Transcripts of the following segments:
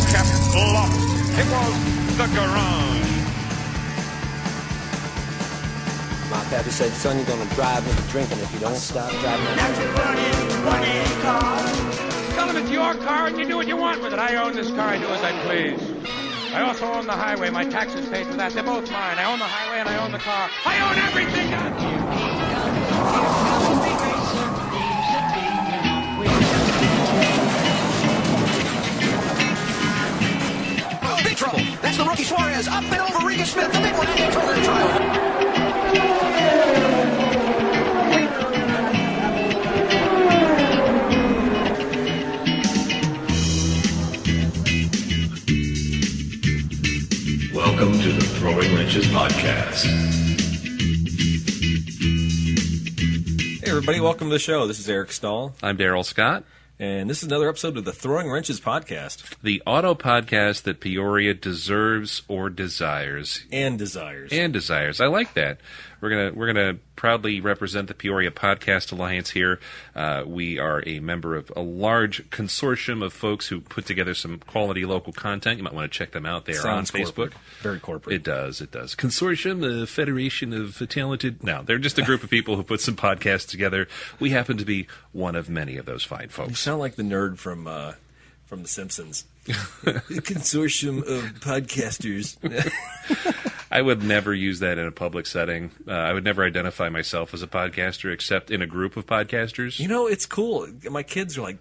kept locked. It was the garage. My pappy said, son, you're going to drive me to drinking if you don't stop driving. That's a running car. Tell them it's your car and you do what you want with it. I own this car. I do as I please. I also own the highway. My taxes paid for that. They're both mine. I own the highway and I own the car. I own everything. Big trouble. That's the rookie Suarez. Up and over Regan Smith. The big one. And into the trial. Welcome to the Throwing Wrenches Podcast. Hey everybody, welcome to the show. This is Eric Stahl. I'm Daryl Scott. And this is another episode of the Throwing Wrenches Podcast. The auto podcast that Peoria deserves or desires. And desires. And desires. I like that. We're gonna proudly represent the Peoria Podcast Alliance here. We are a member of a large consortium of folks who put together some quality local content. You might want to check them out. They are on Facebook. Corporate. Very corporate. It does. Consortium, the Federation of Talented. No, they're just a group of people who put some podcasts together. We happen to be one of many of those fine folks. You sound like the nerd from The Simpsons. The consortium of podcasters. I would never use that in a public setting. I would never identify myself as a podcaster except in a group of podcasters. You know, it's cool. My kids are like,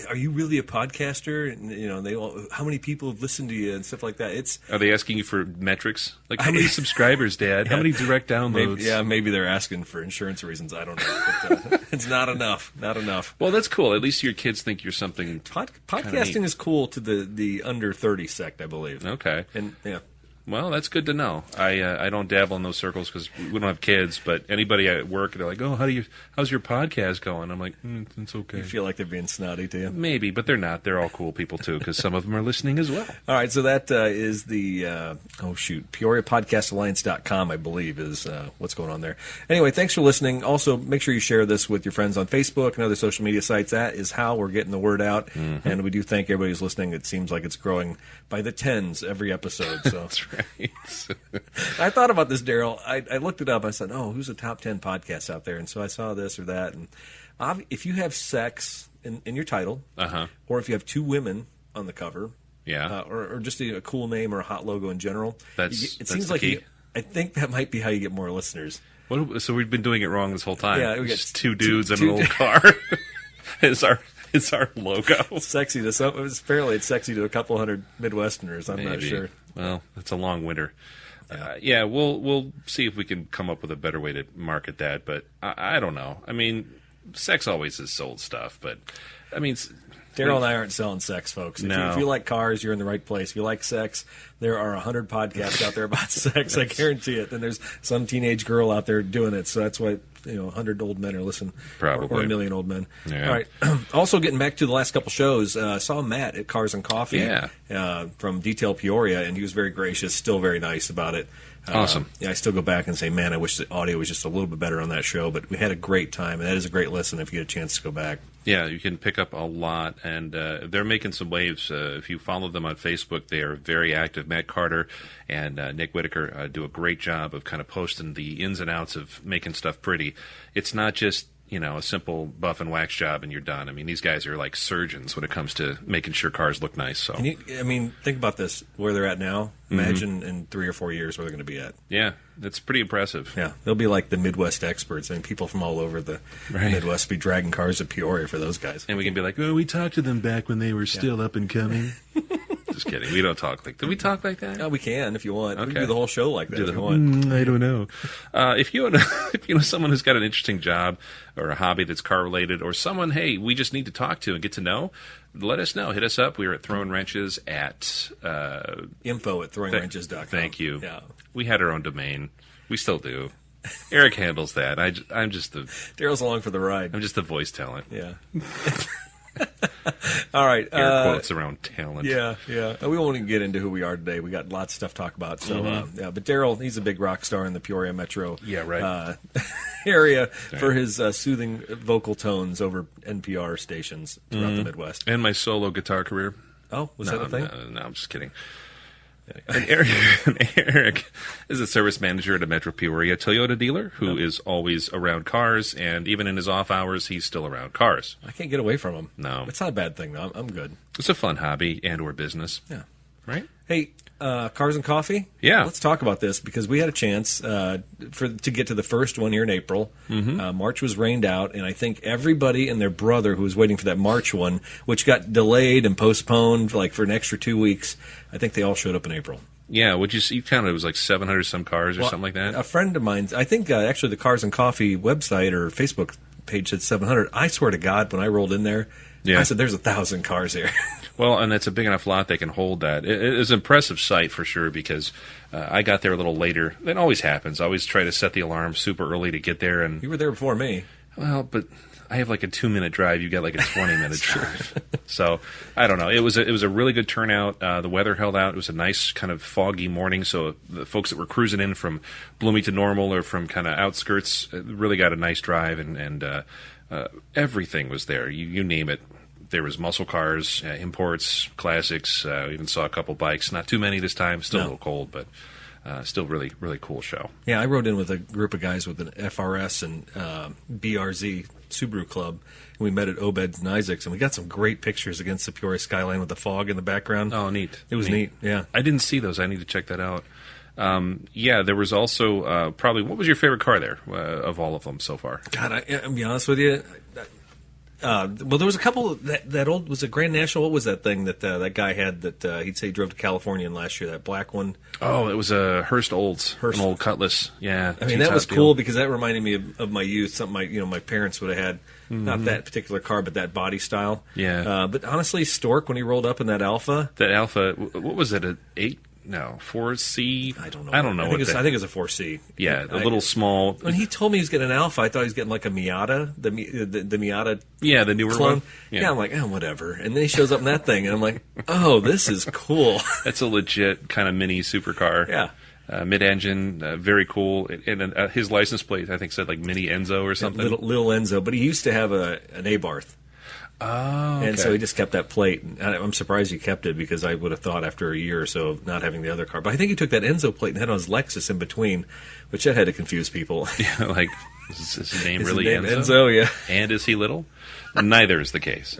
are you really a podcaster? And, you know, how many people have listened to you and stuff like that. Are they asking you for metrics? Like, how many subscribers, Dad? Yeah. How many direct downloads? Maybe they're asking for insurance reasons. I don't know. But, it's not enough. Not enough. Well, that's cool. At least your kids think you're something. Podcasting is cool to the under 30 sect, I believe. Okay. And yeah. Well, that's good to know. I don't dabble in those circles because we don't have kids. But anybody at work, they're like, "Oh, how's your podcast going?" I'm like, "It's okay." You feel like they're being snotty to you? Maybe, but they're not. They're all cool people too because some of them are listening as well. All right, so that is the PeoriaPodcastAlliance.com, I believe, is what's going on there. Anyway, thanks for listening. Also, make sure you share this with your friends on Facebook and other social media sites. That is how we're getting the word out, and we do thank everybody who's listening. It seems like it's growing by the tens every episode. So that's right. I thought about this, Daryl. I looked it up. I said, "Oh, who's the top 10 podcasts out there?" And so I saw this or that. And if you have sex in your title, or if you have two women on the cover, or just a cool name or a hot logo in general, it seems like I think that might be how you get more listeners. So we've been doing it wrong this whole time. Yeah, we got just two dudes in an old car. It's our logo. It's sexy to some. It's sexy to a couple hundred Midwesterners. I'm not sure. Well, it's a long winter. We'll see if we can come up with a better way to market that. But I don't know. I mean, sex always has sold stuff. But I mean, Daryl and I aren't selling sex, folks. If you like cars, you're in the right place. If you like sex, there are 100 podcasts out there about sex. I guarantee it. And there's some teenage girl out there doing it. So that's why 100 old men are listening. Probably. Or a million old men. Yeah. All right. Also, getting back to the last couple shows, saw Matt at Cars and Coffee from Detail Peoria, and he was very gracious, still very nice about it. Awesome. I still go back and say, man, I wish the audio was just a little bit better on that show, but we had a great time, and that is a great listen if you get a chance to go back. Yeah, you can pick up a lot, and they're making some waves. If you follow them on Facebook, they are very active. Matt Carter and Nick Whitaker do a great job of kind of posting the ins and outs of making stuff pretty. It's not just a simple buff and wax job and you're done. I mean, these guys are like surgeons when it comes to making sure cars look nice. So, think about this, where they're at now. Imagine in 3 or 4 years where they're going to be at. Yeah, that's pretty impressive. Yeah, they'll be like the Midwest experts. I mean, people from all over the Midwest be dragging cars to Peoria for those guys. And we can be like, oh, we talked to them back when they were still up and coming. Just kidding. We don't talk like that. Do we talk like that? No, we can if you want. Okay. We can do the whole show like that if you want. I don't know. If you know someone who's got an interesting job or a hobby that's car related, or someone, hey, we just need to talk to and get to know, let us know. Hit us up. We're at Throwin Wrenches at info@throwingwrenches.com. Thank you. Yeah. We had our own domain. We still do. Eric handles that. I'm just the Daryl's along for the ride. I'm just the voice talent. Yeah. All right. Air quotes around talent. Yeah. We won't even get into who we are today. We got lots of stuff to talk about. So, but Daryl, he's a big rock star in the Peoria metro area for his soothing vocal tones over NPR stations throughout the Midwest. And my solo guitar career. Oh, was that a thing? No, I'm just kidding. And Eric is a service manager at a Metro Peoria Toyota dealer who is always around cars, and even in his off hours, he's still around cars. I can't get away from him. No. It's not a bad thing, though. I'm good. It's a fun hobby and or business. Yeah. Right? Hey, Cars and Coffee? Yeah. Let's talk about this because we had a chance to get to the first one here in April. Mm-hmm. March was rained out, and I think everybody and their brother who was waiting for that March one, which got delayed and postponed for an extra 2 weeks, I think they all showed up in April. Yeah, you counted it was like 700 some cars or something like that? A friend of mine, I think actually the Cars and Coffee website or Facebook page said 700. I swear to God, when I rolled in there, I said there's 1,000 cars here. Well, and it's a big enough lot they can hold that. It's an impressive sight for sure because I got there a little later. That always happens. I always try to set the alarm super early to get there. And you were there before me. Well, but I have like a 2-minute drive. You got like a 20-minute drive. So I don't know. It was a really good turnout. The weather held out. It was a nice kind of foggy morning. So the folks that were cruising in from Bloomington Normal or from kind of outskirts really got a nice drive, and everything was there. You name it. There was muscle cars, imports, classics. We even saw a couple bikes. Not too many this time. Still a little cold, but still really, really cool show. Yeah, I rode in with a group of guys with an FRS and BRZ Subaru Club. And we met at Obed's and Isaac's, and we got some great pictures against the Peoria skyline with the fog in the background. Oh, neat. It was neat, yeah. I didn't see those. I need to check that out. There was also probably, what was your favorite car there of all of them so far? God, I'll be honest with you. Well, there was a couple that old, was it Grand National? What was that thing that guy had that he'd say he drove to California in last year? That black one. Oh, it was a Hearst Olds, an old Cutlass. Yeah, I mean that was cool because that reminded me of my youth. Something my parents would have had. Mm-hmm. Not that particular car, but that body style. Yeah. But honestly, Stork when he rolled up in that Alpha. That Alpha, what was it? 4C? I don't know. I don't know. I think it's a 4C. Yeah, a little small. When he told me he was getting an Alpha, I thought he was getting like a Miata, the Miata. Yeah, the newer clone. one. Yeah, I'm like, whatever. And then he shows up in that thing, and I'm like, oh, this is cool. That's a legit kind of mini supercar. Yeah. Mid-engine, very cool. And his license plate, I think, said like Mini Enzo or something. Little Enzo, but he used to have an Abarth. Oh, okay. And so he just kept that plate. I'm surprised he kept it because I would have thought after a year or so of not having the other car. But I think he took that Enzo plate and had on his Lexus in between, which that had to confuse people. Yeah, like, is his name really his name Enzo? Enzo, yeah. And is he little? Neither is the case.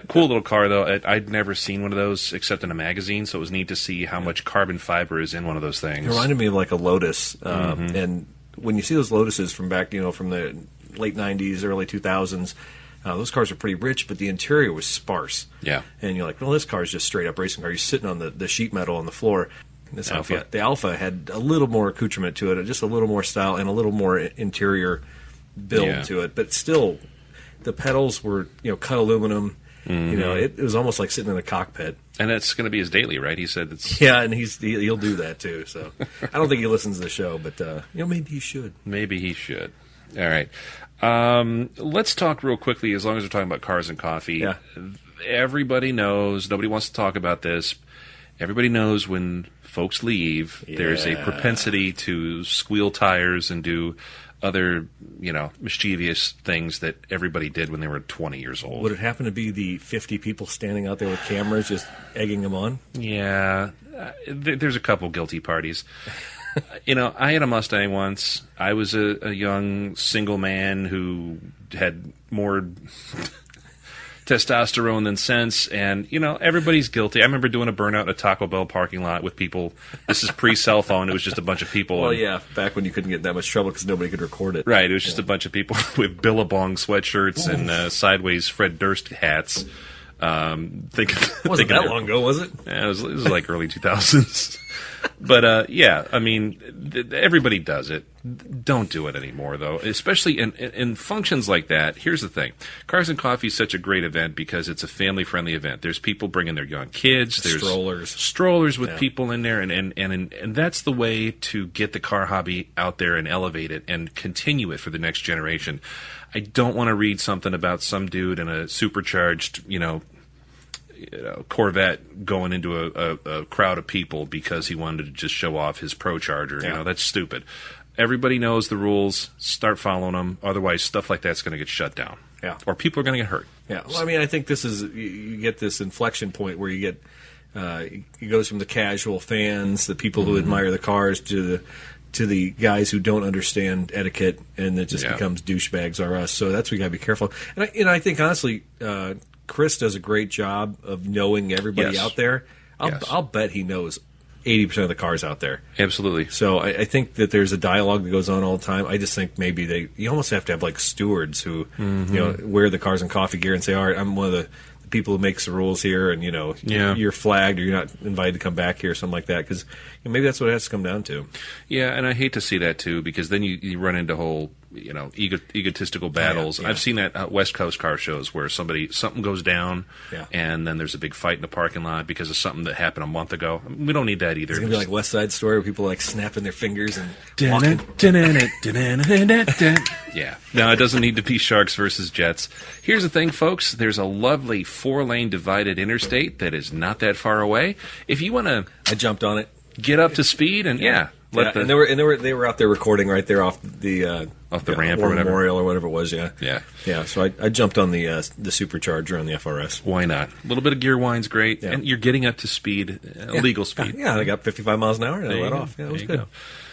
Cool little car, though. I'd never seen one of those except in a magazine, so it was neat to see how much carbon fiber is in one of those things. It reminded me of like a Lotus. And when you see those Lotuses from back, from the late 90s, early 2000s, those cars are pretty rich, but the interior was sparse. Yeah. And you're like, well, this car is just straight up racing car. You're sitting on the sheet metal on the floor. The Alpha had a little more accoutrement to it, just a little more style and a little more interior build to it. But still, the pedals were, cut aluminum. Mm-hmm. It was almost like sitting in a cockpit. And that's going to be his daily, right? He said it's... Yeah, and he'll do that too. So I don't think he listens to the show, but maybe he should. Maybe he should. All right. Let's talk real quickly, as long as we're talking about cars and coffee. Yeah. Everybody knows, nobody wants to talk about this. Everybody knows when folks leave, there's a propensity to squeal tires and do other, mischievous things that everybody did when they were 20 years old. Would it happen to be the 50 people standing out there with cameras just egging them on? Yeah. There's a couple guilty parties. I had a Mustang once. I was a young single man who had more testosterone than sense, and everybody's guilty. I remember doing a burnout in a Taco Bell parking lot with people. This is pre-cell phone. It was just a bunch of people. Well, yeah, back when you couldn't get in that much trouble because nobody could record it. Right, it was just a bunch of people with Billabong sweatshirts and sideways Fred Durst hats. Wasn't that long ago, was it? Yeah, it was like early 2000s. But, everybody does it. Don't do it anymore, though, especially in functions like that. Here's the thing. Cars and Coffee is such a great event because it's a family-friendly event. There's people bringing their young kids. There's strollers with people in there, and that's the way to get the car hobby out there and elevate it and continue it for the next generation. I don't want to read something about some dude in a supercharged, Corvette going into a crowd of people because he wanted to just show off his Pro Charger. That's stupid. everybody knows the rules. Start following them. Otherwise, stuff like that's going to get shut down. Yeah. Or people are going to get hurt. Yeah. Well, I mean, I think this is you get this inflection point where you get it goes from the casual fans, the people who admire the cars, to the guys who don't understand etiquette, and it just becomes douchebags are us. So that's what you got to be careful. And I think honestly, Chris does a great job of knowing everybody out there. I'll bet he knows 80% of the cars out there. Absolutely. So I think that there's a dialogue that goes on all the time. I just think maybe you almost have to have like stewards who wear the Cars and Coffee gear and say, all right, I'm one of the people who makes the rules here, and you're flagged or you're not invited to come back here or something like that, because maybe that's what it has to come down to. Yeah, and I hate to see that too, because then you run into whole egotistical battles. Yeah. I've seen that at West Coast car shows where something goes down, and then there's a big fight in the parking lot because of something that happened a month ago. We don't need that either. It's gonna be like West Side Story where people like snapping their fingers and walking. Yeah. No, it doesn't need to be Sharks versus Jets. Here's the thing, folks. There's a lovely 4-lane divided interstate that is not that far away. If you want to, I jumped on it. Get up to speed and and they were out there recording right there off the ramp or whatever. Memorial or whatever it was. Yeah. So I jumped on the supercharger on the FRS. Why not? A little bit of gear wine's great, and you're getting up to speed, legal speed. Yeah, I got 55 miles an hour and I let off. Yeah, it was good. Go.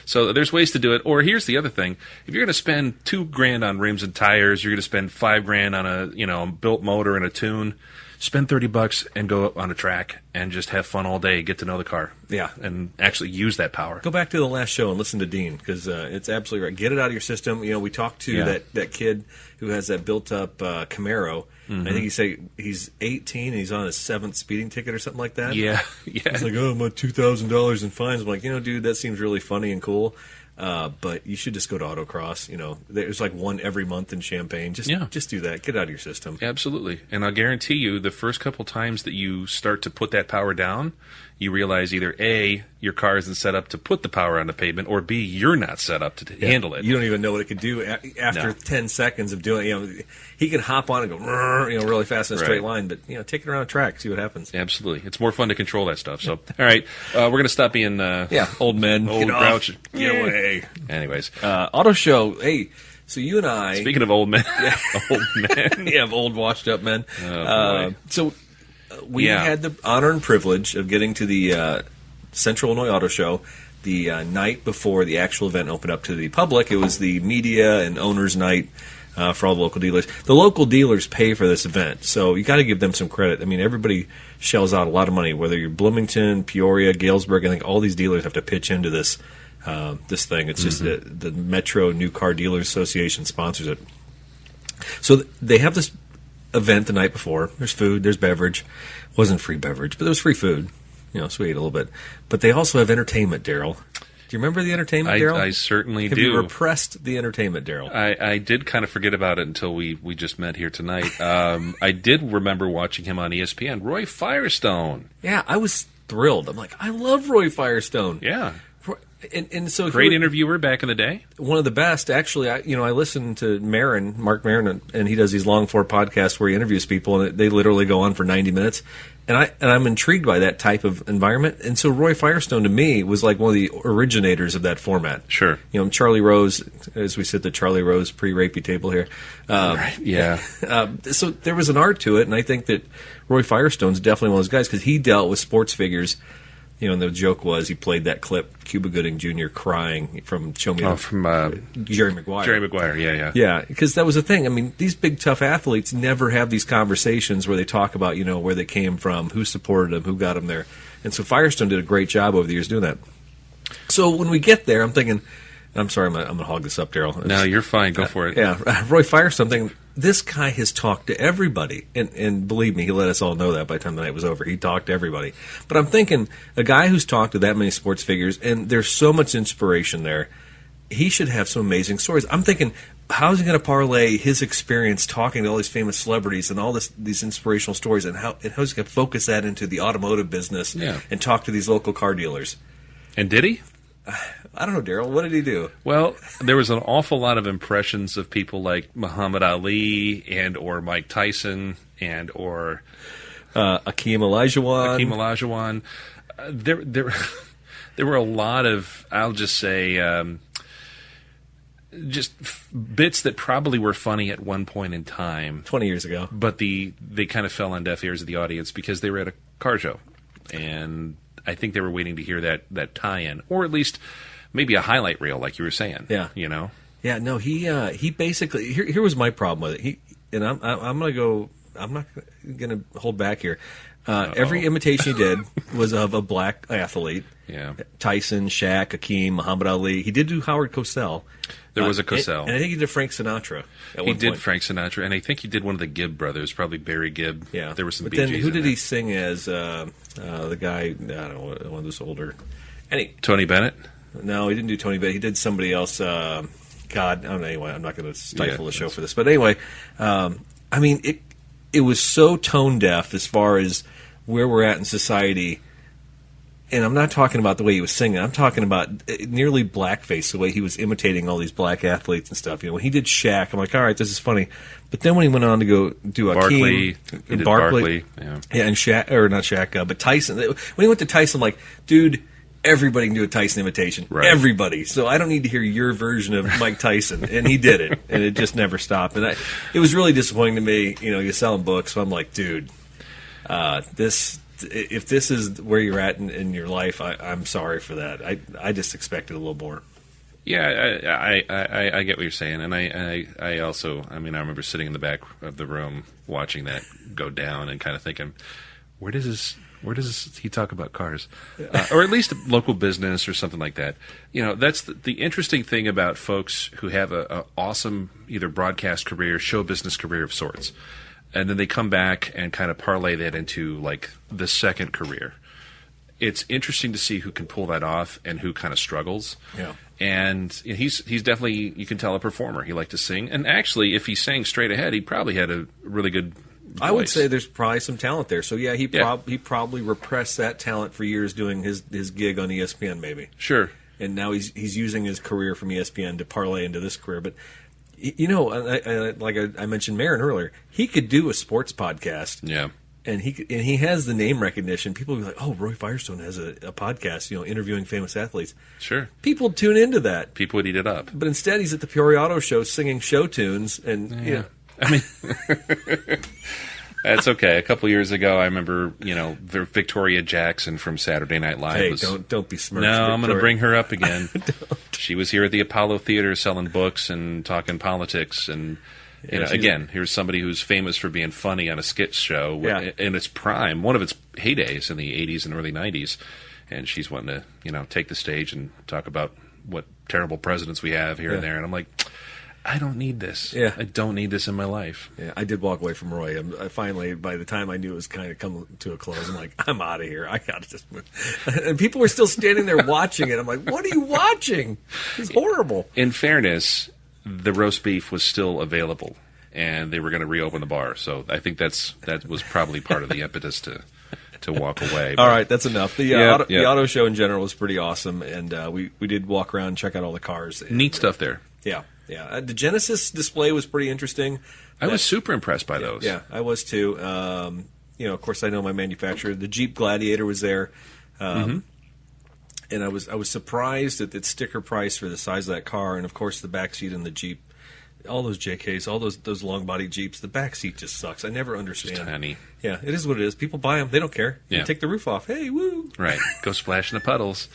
So there's ways to do it. Or here's the other thing: if you're going to spend $2,000 on rims and tires, you're going to spend $5,000 on a built motor and a tune. Spend $30 and go on a track and just have fun all day. Get to know the car, and actually use that power. Go back to the last show and listen to Dean, because it's absolutely right. Get it out of your system. We talked to that kid who has that built-up Camaro. I think he said he's 18 and he's on his 7th speeding ticket or something like that. Yeah. He's like, I'm on $2,000 in fines. I'm like, dude, that seems really funny and cool. But you should just go to autocross. There's like one every month in Champaign. Just do that. Get it out of your system. Absolutely. And I'll guarantee you, the first couple times that you start to put that power down, you realize either A, your car isn't set up to put the power on the pavement, or B, you're not set up to handle it. You don't even know what it could do after 10 seconds of doing it. He can hop on and go, really fast in a straight line, but take it around a track, see what happens. Absolutely. It's more fun to control that stuff. So, all right, we're going to stop being old men. Old grouch. Get away. Anyways. Auto Show. Hey, so you and I... Speaking of old men. Old men. Old washed up men. Oh, boy. So we had the honor and privilege of getting to the Central Illinois Auto Show the night before the actual event opened up to the public. It was the media and owners' night for all the local dealers. The local dealers pay for this event, so you got to give them some credit. I mean, everybody shells out a lot of money, whether you're Bloomington, Peoria, Galesburg. I think all these dealers have to pitch into this thing. It's just the Metro New Car Dealers Association sponsors it. So they have this event the night before. There's food, there's beverage. Wasn't free beverage, but there was free food. So we ate a little bit. But they also have entertainment, Daryl. Do you remember the entertainment, Daryl? I certainly do. Have you repressed the entertainment, Daryl? I did kind of forget about it until we just met here tonight. I did remember watching him on ESPN. Roy Firestone. Yeah, I was thrilled. I'm like, I love Roy Firestone. Yeah. And so great interviewer back in the day. One of the best, actually. I listened to Mark Marin, and he does these long form podcasts where he interviews people, and they literally go on for 90 minutes. And I'm intrigued by that type of environment. And so Roy Firestone to me was like one of the originators of that format. Sure. Charlie Rose, as we sit at the Charlie Rose pre-rapey table here. Right. Yeah. So there was an art to it, and I think that Roy Firestone's definitely one of those guys because he dealt with sports figures. And the joke was he played that clip, Cuba Gooding Jr. crying from Show Me from Jerry Maguire. Jerry Maguire, yeah. Yeah, because that was the thing. I mean, these big, tough athletes never have these conversations where they talk about, where they came from, who supported them, who got them there. And so Firestone did a great job over the years doing that. So when we get there, I'm thinking, I'm sorry, I'm going to hog this up, Daryl. No, you're fine. Go for it. Yeah, Roy Firestone, I'm thinking, this guy has talked to everybody. And believe me, he let us all know that by the time the night was over. He talked to everybody. But I'm thinking, a guy who's talked to that many sports figures, and there's so much inspiration there, he should have some amazing stories. I'm thinking, how is he going to parlay his experience talking to all these famous celebrities and all these inspirational stories, and how is he going to focus that into the automotive business and talk to these local car dealers? And did he? I don't know, Daryl. What did he do? Well, there was an awful lot of impressions of people like Muhammad Ali and or Mike Tyson and or Akeem Olajuwon. There were a lot of, I'll just say, just bits that probably were funny at one point in time, 20 years ago. But they kind of fell on deaf ears of the audience because they were at a car show, and I think they were waiting to hear that tie-in, or at least maybe a highlight reel, like you were saying. Yeah, you know. Yeah, no, he basically here was my problem with it. I'm not gonna hold back here. Every imitation he did was of a black athlete. Yeah. Tyson, Shaq, Hakeem, Muhammad Ali. He did do Howard Cosell. There was a Cosell. And I think he did Frank Sinatra at He one did point. Frank Sinatra, and I think he did one of the Gibb brothers, probably Barry Gibb. Yeah. There were some But Bee then Gees who in did there. he sing as the guy, I don't know, one of those older... Tony Bennett? No, he didn't do Tony Bennett. He did somebody else. God, I don't know, anyway, I'm not going to stifle the show for this. But anyway, I mean, it was so tone deaf as far as where we're at in society. And I'm not talking about the way he was singing. I'm talking about nearly blackface, the way he was imitating all these black athletes and stuff. You know, when he did Shaq, I'm like, all right, this is funny. But then when he went on to go do Barkley, Barkley, yeah, and Shaq, or not Shaq, but Tyson. When he went to Tyson, I'm like, dude, everybody can do a Tyson imitation. Right. Everybody. So I don't need to hear your version of Mike Tyson. And he did it, and it just never stopped. And it was really disappointing to me. You know, you're selling books, so I'm like, dude, if this is where you're at in your life, I'm sorry for that. I just expected a little more. Yeah, I get what you're saying, and I also, I mean, I remember sitting in the back of the room watching that go down and kind of thinking, where does he talk about cars, or at least local business or something like that? You know, that's the interesting thing about folks who have a awesome either broadcast career, show business career of sorts. And then they come back and kind of parlay that into, like, the second career. It's interesting to see who can pull that off and who kind of struggles. Yeah. And he's definitely, you can tell, a performer. He liked to sing. And actually, if he sang straight ahead, he probably had a really good voice. I would say there's probably some talent there. So, yeah, he probably repressed that talent for years doing his gig on ESPN, maybe. Sure. And now he's using his career from ESPN to parlay into this career. But... You know, like I mentioned Marin earlier, he could do a sports podcast. Yeah. And he has the name recognition. People will be like, oh, Roy Firestone has a podcast, you know, interviewing famous athletes. Sure. People tune into that. People would eat it up. But instead he's at the Peoria Auto Show singing show tunes. And, you know. I mean... That's okay. A couple years ago, I remember, you know, Victoria Jackson from Saturday Night Live. Hey, don't be smirched. No, Victoria. I'm going to bring her up again. She was here at the Apollo Theater selling books and talking politics. And, you know, again, here's somebody who's famous for being funny on a skit show in its prime, one of its heydays in the 80s and early 90s. And she's wanting to, you know, take the stage and talk about what terrible presidents we have here and there. And I'm like... I don't need this. Yeah. I don't need this in my life. Yeah, I did walk away from Roy. I finally, by the time I knew it was kind of come to a close, I'm like, I'm out of here. I got to just move. And people were still standing there watching it. I'm like, what are you watching? It's horrible. In fairness, the roast beef was still available, and they were going to reopen the bar. So I think that was probably part of the impetus to walk away. All right, that's enough. The auto show in general was pretty awesome, and we did walk around and check out all the cars. Neat stuff there. Yeah. Yeah, the Genesis display was pretty interesting. I was super impressed by those. Yeah, I was too. You know, of course, I know my manufacturer. The Jeep Gladiator was there, and I was surprised at the sticker price for the size of that car, and of course, the back seat in the Jeep. All those JKs, all those long body Jeeps, the back seat just sucks. I never understand. Just tiny. Yeah, it is what it is. People buy them; they don't care. Yeah. You take the roof off. Hey, woo! Right, go splash in the puddles.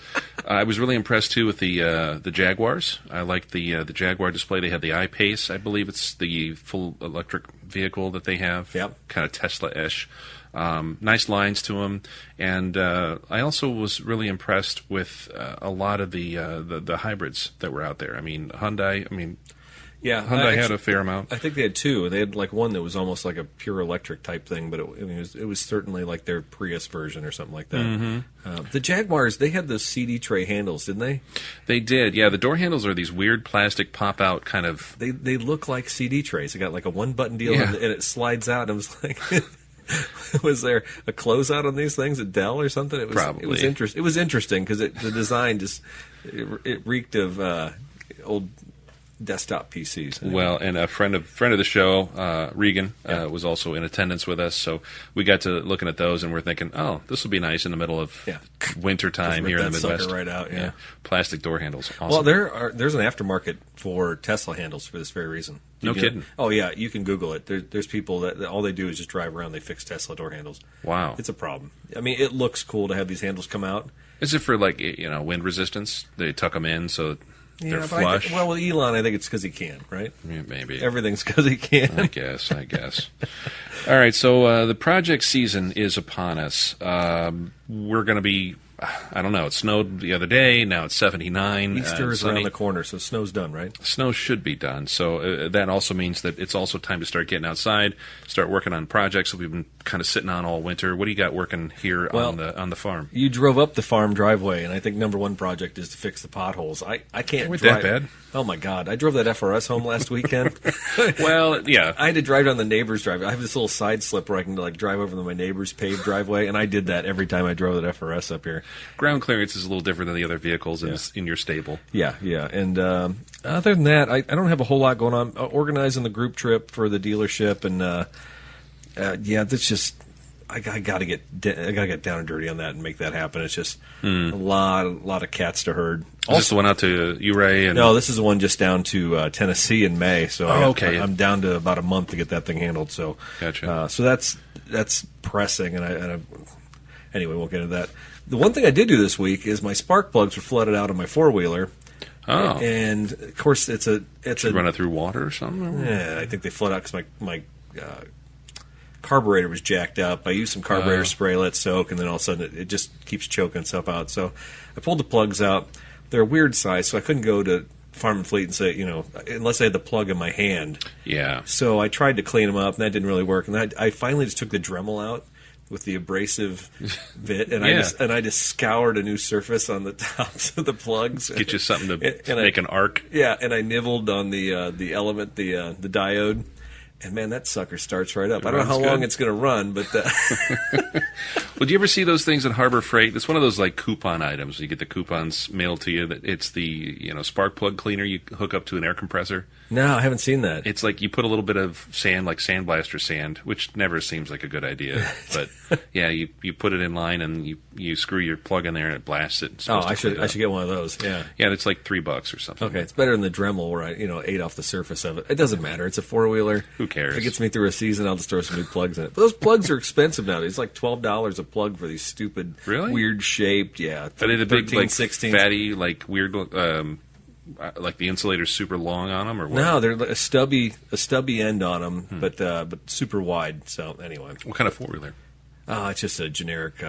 I was really impressed too with the Jaguars. I liked the Jaguar display. They had the I-Pace, I believe it's the full electric vehicle that they have. Yep. Kind of Tesla-ish. Nice lines to them, and I also was really impressed with a lot of the hybrids that were out there. I mean, Hyundai. Yeah, Hyundai had a fair amount. I think they had two. They had like one that was almost like a pure electric type thing, but it was certainly like their Prius version or something like that. Mm-hmm. The Jaguars, they had those CD tray handles, didn't they? They did, yeah. The door handles are these weird plastic pop-out kind of... They look like CD trays. They got like a one-button deal, and it slides out. And I was like... Was there a closeout on these things at Dell or something? Probably. It was interesting because the design just... It reeked of old... desktop PCs. Anyway. Well, and a friend of the show, Regan, was also in attendance with us, so we got to looking at those, and we're thinking, oh, this will be nice in the middle of winter time here in the Midwest. Right out, yeah. Plastic door handles. Awesome. Well, there's an aftermarket for Tesla handles for this very reason. No kidding. Oh yeah, you can Google it. There's people that all they do is just drive around. They fix Tesla door handles. Wow, it's a problem. I mean, it looks cool to have these handles come out. Is it for wind resistance? They tuck them in so they're flush. With Elon, I think it's because he can, right? Yeah, maybe everything's because he can. I guess. All right, so the project season is upon us. We're going to be. I don't know. It snowed the other day. Now it's 79. Easter is around the corner, so snow's done, right? Snow should be done. So that also means that it's also time to start getting outside, start working on projects that we've been kind of sitting on all winter. What do you got working here on the farm? You drove up the farm driveway, and I think number one project is to fix the potholes. I can't drive. That bad? Oh, my God. I drove that FRS home last weekend. Well, yeah. I had to drive down the neighbor's driveway. I have this little side slip where I can drive over to my neighbor's paved driveway, and I did that every time I drove that FRS up here. Ground clearance is a little different than the other vehicles in your stable. Yeah. And other than that, I don't have a whole lot going on. Organizing the group trip for the dealership, and that's just I got to get down and dirty on that and make that happen. It's just a lot of cats to herd. Is this the one out to Ouray? No, this is the one just down to Tennessee in May. So I'm down to about a month to get that thing handled. So gotcha. So that's pressing, and I anyway, we'll get into that. The one thing I did do this week is my spark plugs were flooded out of my four-wheeler. Oh, and of course it's a run it through water or something. Yeah, I think they flood out because my carburetor was jacked up. I used some carburetor spray, let it soak, and then all of a sudden it just keeps choking itself out. So I pulled the plugs out. They're a weird size, so I couldn't go to Farm and Fleet and say, unless I had the plug in my hand. Yeah. So I tried to clean them up, and that didn't really work. And I finally just took the Dremel out with the abrasive bit, and I just scoured a new surface on the tops of the plugs. Get you something to make an arc. Yeah, and I nibbled on the element, the diode. And, man, that sucker starts right up. I don't know how long it's going to run, but... Well, do you ever see those things at Harbor Freight? It's one of those, coupon items. You get the coupons mailed to you. It's the, spark plug cleaner you hook up to an air compressor. No, I haven't seen that. It's like you put a little bit of sand, like sandblaster sand, which never seems like a good idea. But, yeah, you put it in line, and you screw your plug in there, and it blasts it. I should get one of those, yeah. Yeah, it's like $3 or something. Okay, it's better than the Dremel where I, ate off the surface of it. It doesn't matter. It's a four-wheeler. Who cares? If it gets me through a season, I'll just throw some new plugs in it. But those plugs are expensive nowadays. It's like $12 a plug for these stupid, weird shaped, Are they the big, 16, fatty, weird, like the insulator's super long on them, or what? No, they're a stubby end on them, but super wide. So anyway, what kind of four-wheeler? It's just a generic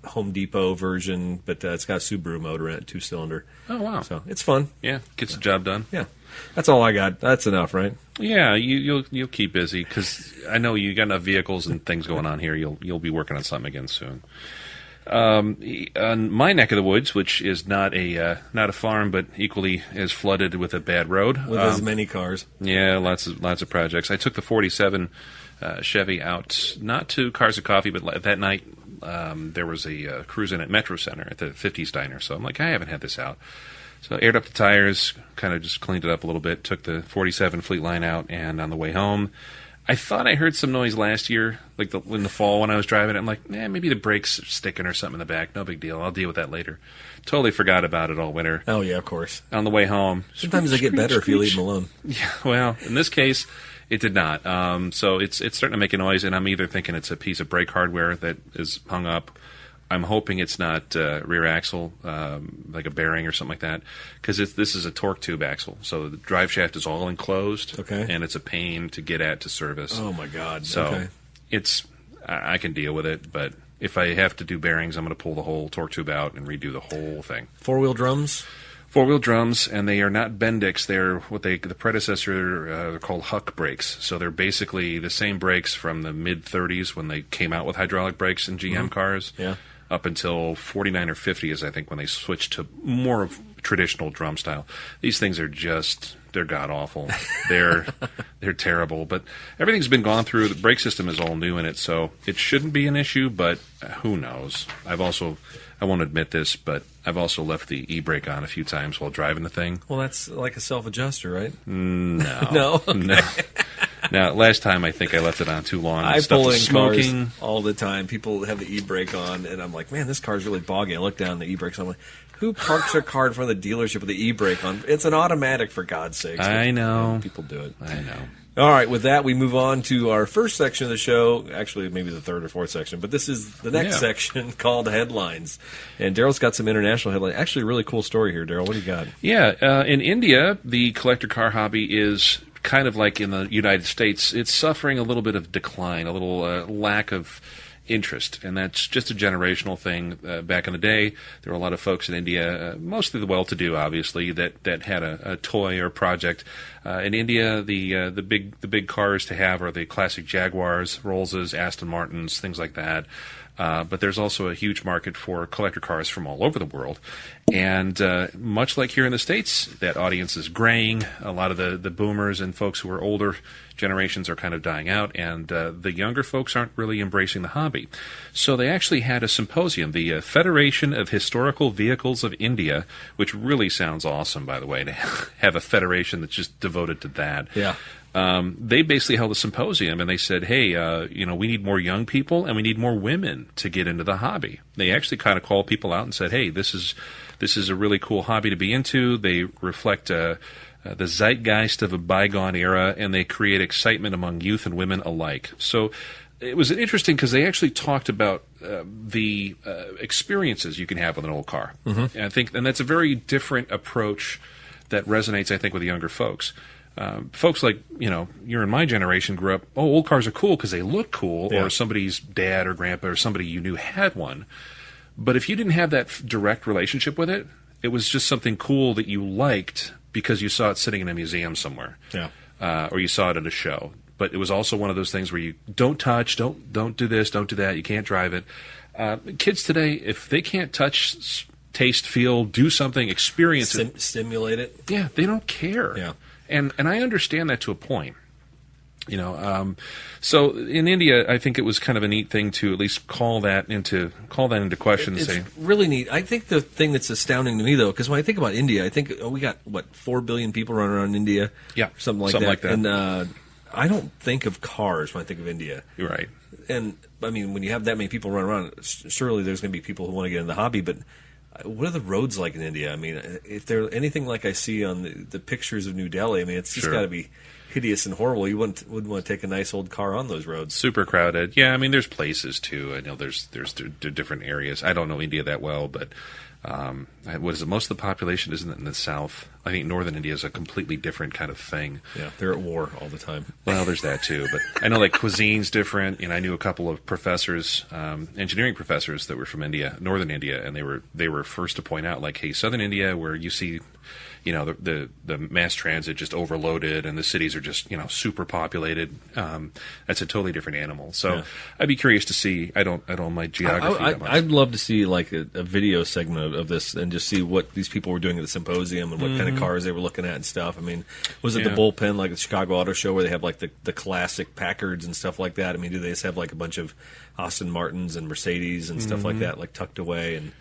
Home Depot version, but it's got a Subaru motor in it, 2-cylinder. Oh wow! So it's fun. Yeah, gets the job done. Yeah, that's all I got. That's enough, right? Yeah, you'll keep busy because I know you got enough vehicles and things going on here. You'll be working on something again soon. On my neck of the woods, which is not a farm, but equally as flooded with a bad road, with as many cars. Yeah, lots of projects. I took the 47 Chevy out, not to Cars and Coffee, but that night there was a cruise-in at Metro Center at the 50s Diner. So I'm like, I haven't had this out. So aired up the tires, kind of just cleaned it up a little bit, took the 47 Fleet Line out, and on the way home, I thought I heard some noise last year, in the fall when I was driving it. I'm like, maybe the brakes are sticking or something in the back. No big deal. I'll deal with that later. Totally forgot about it all winter. Oh, yeah, of course. On the way home. Sometimes they get better if you leave them alone. Yeah, well, in this case, it did not. So it's starting to make a noise, and I'm either thinking it's a piece of brake hardware that is hung up. I'm hoping it's not rear axle, like a bearing or something like that, because this is a torque tube axle. So the drive shaft is all enclosed, and it's a pain to get at to service. Oh, my God. So I can deal with it, but if I have to do bearings, I'm going to pull the whole torque tube out and redo the whole thing. Four-wheel drums? Four-wheel drums, and they are not Bendix. They're the predecessor, they're called Huck brakes. So they're basically the same brakes from the mid-'30s when they came out with hydraulic brakes in GM cars. Yeah. Up until 49 or 50 is, I think, when they switched to more of traditional drum style. These things are they're god-awful. They're terrible. But everything's been gone through. The brake system is all new in it, so it shouldn't be an issue, but who knows? I'm I won't admit this, but I've also left the e-brake on a few times while driving the thing. Well, that's like a self-adjuster, right? No. No? Okay. No. Now, last time I think I left it on too long. I Stuff pull was in smoking. cars all the time. People have the e-brake on, and I'm like, man, this car's really boggy. I look down the e-brakes, I'm like, who parks their car in front of the dealership with the e-brake on? It's an automatic, for God's sake. I know. People do it. I know. All right, with that, we move on to our first section of the show. Actually, maybe the third or fourth section, but this is the next section called Headlines. And Daryl's got some international headlines. Actually, a really cool story here, Daryl. What do you got? Yeah, in India, the collector car hobby is kind of like in the United States. It's suffering a little bit of decline, a little lack of interest, and that's just a generational thing. Back in the day, there were a lot of folks in India, mostly the well-to-do, obviously, that had a toy or project. In India, the big cars to have are the classic Jaguars, Rollses, Aston Martins, things like that. But there's also a huge market for collector cars from all over the world. And much like here in the States, that audience is graying. A lot of the boomers and folks who are older generations are kind of dying out, and the younger folks aren't really embracing the hobby. So they actually had a symposium, the Federation of Historical Vehicles of India, which really sounds awesome, by the way, to have a federation that's just devoted to that. Yeah. They basically held a symposium, and they said, hey, we need more young people and we need more women to get into the hobby. They actually kind of called people out and said, hey, this is a really cool hobby to be into. They reflect the zeitgeist of a bygone era, and they create excitement among youth and women alike. So it was interesting because they actually talked about the experiences you can have with an old car. Mm-hmm. And that's a very different approach that resonates, I think, with the younger folks. Folks like, you're in my generation grew up, old cars are cool because they look cool, or somebody's dad or grandpa or somebody you knew had one. But if you didn't have that direct relationship with it, it was just something cool that you liked because you saw it sitting in a museum somewhere. Yeah. Or you saw it at a show. But it was also one of those things where you don't touch, don't do this, don't do that, you can't drive it. Kids today, if they can't touch, taste, feel, do something, experience it. Stimulate it. Yeah, they don't care. Yeah. And I understand that to a point. So in India, I think it was kind of a neat thing to at least call that into question. It's really neat. I think the thing that's astounding to me, though, because when I think about India, I think we got 4 billion people running around India, something like that. And I don't think of cars when I think of India. You're right. And I mean, when you have that many people running around, surely there's going to be people who want to get in the hobby, but. What are the roads like in India? I mean, if they're anything like I see on the pictures of New Delhi, I mean, it's just got to be hideous and horrible. You wouldn't want to take a nice old car on those roads. Super crowded. Yeah, I mean, there's places too. I know there's different areas. I don't know India that well, but what is it? Most of the population isn't in the south. I think northern India is a completely different kind of thing. Yeah, they're at war all the time. Well, there's that too. But I know cuisine's different. And I knew a couple of professors, engineering professors that were from India, northern India, and they were first to point out, hey, southern India, where you see, the mass transit just overloaded and the cities are just, super populated. That's a totally different animal. So I'd be curious to see. I don't know my geography that much. I'd love to see a video segment of this and just see what these people were doing at the symposium and what kind of cars they were looking at and stuff. I mean, was it the bullpen like the Chicago Auto Show where they have the classic Packards and stuff like that? I mean, do they just have a bunch of Aston Martins and Mercedes and stuff like that, tucked away and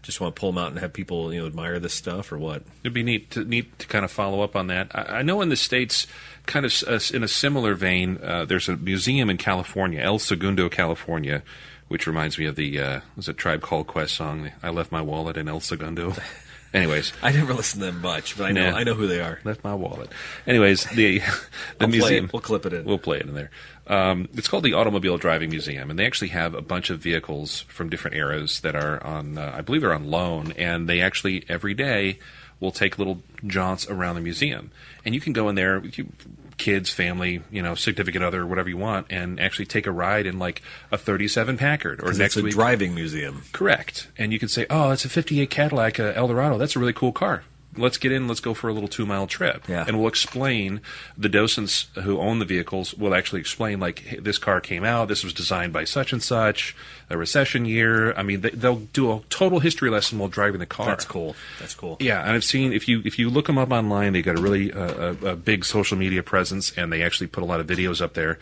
just want to pull them out and have people admire this stuff, or what? It'd be neat to kind of follow up on that. I know in the States, kind of in a similar vein, there's a museum in California, El Segundo, California, which reminds me of the was it Tribe Called Quest song, I Left My Wallet in El Segundo. Anyways, I never listened to them much, but I know who they are. Left my wallet. Anyways, the museum. We'll clip it in. We'll play it in there. It's called the Automobile Driving Museum, and they actually have a bunch of vehicles from different eras that are on, I believe they're on loan, and they actually every day will take little jaunts around the museum, and you can go in there with kids, family, significant other, whatever you want, and actually take a ride in a 37 Packard. Or next it's a week, driving museum. Correct. And you can say, oh, it's a 58 Cadillac Eldorado. That's a really cool car. Let's get in, let's go for a little 2-mile trip. Yeah. And we'll explain, the docents who own the vehicles will actually explain, hey, this car came out, this was designed by such and such, a recession year. I mean, they'll do a total history lesson while driving the car. That's cool. Yeah, and I've seen, if you look them up online, they got a really a big social media presence, and they actually put a lot of videos up there.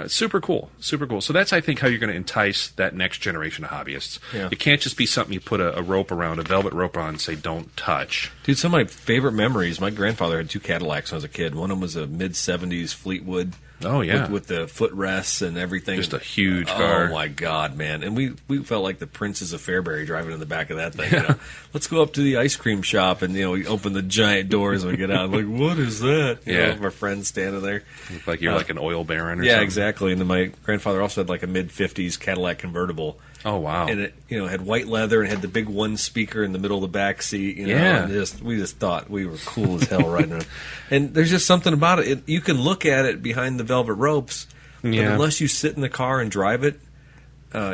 Super cool. Super cool. So that's, I think, how you're going to entice that next generation of hobbyists. Yeah. It can't just be something you put a rope around, a velvet rope on, and say, don't touch. Dude, some of my favorite memories, my grandfather had 2 Cadillacs when I was a kid. One of them was a mid-'70s Fleetwood. Oh, yeah. With the footrests and everything. Just a huge car. Oh, my God, man. And we felt like the princes of Fairbury driving in the back of that thing. You know? Let's go up to the ice cream shop, and, we open the giant doors and we get out. I'm like, what is that? You know, my friend's standing there. Look like you're like an oil baron or yeah, something. exactly. And then my grandfather also had like a mid-'50s Cadillac convertible. Oh, wow. And it, had white leather and had the big one speaker in the middle of the back seat. Yeah. And we just thought we were cool as hell riding around. And there's just something about it. You can look at it behind the velvet ropes, but unless you sit in the car and drive it,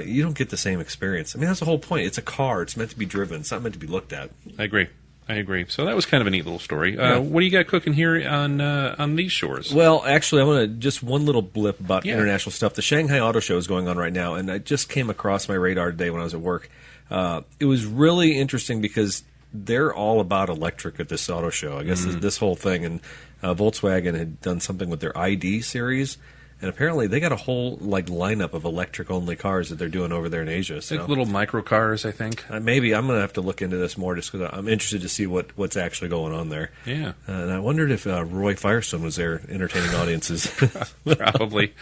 you don't get the same experience. I mean, that's the whole point. It's a car. It's meant to be driven. It's not meant to be looked at. I agree. So that was kind of a neat little story. What do you got cooking here on these shores? Well, actually, I want to just one little blip about international stuff. The Shanghai Auto Show is going on right now, and I just came across my radar today when I was at work. It was really interesting because they're all about electric at this auto show. I guess this whole thing, and Volkswagen had done something with their ID series. And apparently they got a whole lineup of electric-only cars that they're doing over there in Asia. So. Like little micro cars, I think. Maybe. I'm going to have to look into this more just because I'm interested to see what's actually going on there. Yeah. And I wondered if Roy Firestone was there entertaining audiences. Probably.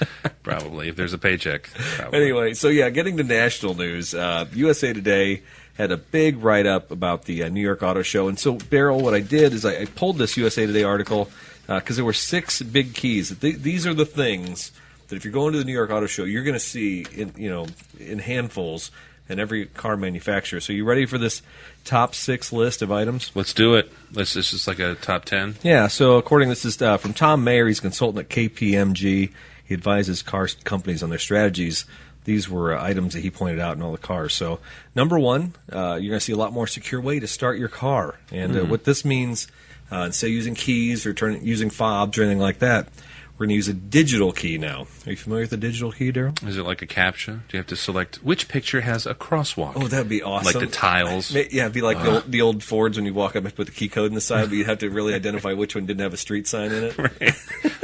If there's a paycheck. Probably. Anyway, so getting to national news. USA Today had a big write-up about the New York Auto Show. And so, Daryl, what I did is I pulled this USA Today article because there were 6 big keys. These are the things that if you're going to the New York Auto Show, you're going to see in handfuls in every car manufacturer. So you ready for this top 6 list of items? Let's do it. This is like a top 10. Yeah. So this is from Tom Mayer. He's a consultant at KPMG. He advises car companies on their strategies. These were items that he pointed out in all the cars. So number 1, you're going to see a lot more secure way to start your car. And what this means, instead of using keys or using fobs or anything like that, we're going to use a digital key now. Are you familiar with the digital key, Daryl? Is it like a CAPTCHA? Do you have to select which picture has a crosswalk? Oh, that'd be awesome. Like the tiles? Yeah, it'd be like the old Fords when you walk up and put the key code in the side, but you'd have to really identify which one didn't have a street sign in it. Right.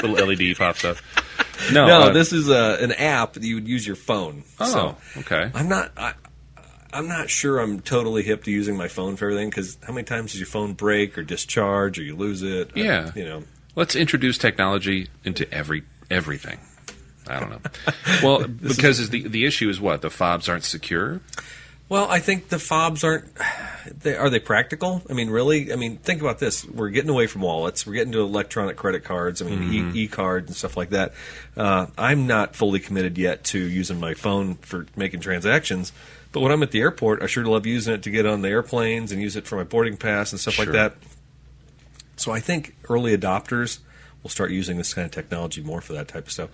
Little LED pops up. No, this is an app that you would use your phone. Oh, okay. I'm not sure I'm totally hip to using my phone for everything because how many times does your phone break or discharge or you lose it? Yeah. Let's introduce technology into everything. I don't know. Well, because the issue is what? The fobs aren't secure? Well, I think the fobs aren't. Are they practical? I mean, really? I mean, think about this. We're getting away from wallets. We're getting to electronic credit cards. I mean, e-cards and stuff like that. I'm not fully committed yet to using my phone for making transactions. But when I'm at the airport, I sure love using it to get on the airplanes and use it for my boarding pass and stuff like that. So I think early adopters will start using this kind of technology more for that type of stuff.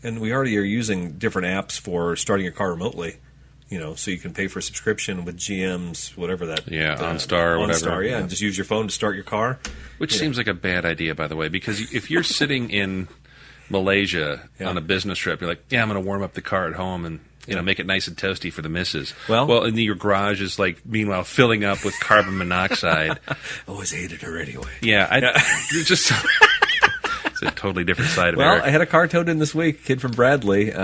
And we already are using different apps for starting your car remotely. So you can pay for a subscription with GM's, whatever that. Yeah, OnStar or whatever. OnStar, yeah, and just use your phone to start your car. Which seems like a bad idea, by the way, because if you're sitting in Malaysia on a business trip, you're like, I'm going to warm up the car at home and make it nice and toasty for the missus. Well, and your garage is meanwhile filling up with carbon monoxide. Always hated her anyway. Yeah, you're just. It's a totally different side of it. Well, I had a car towed in this week. A kid from Bradley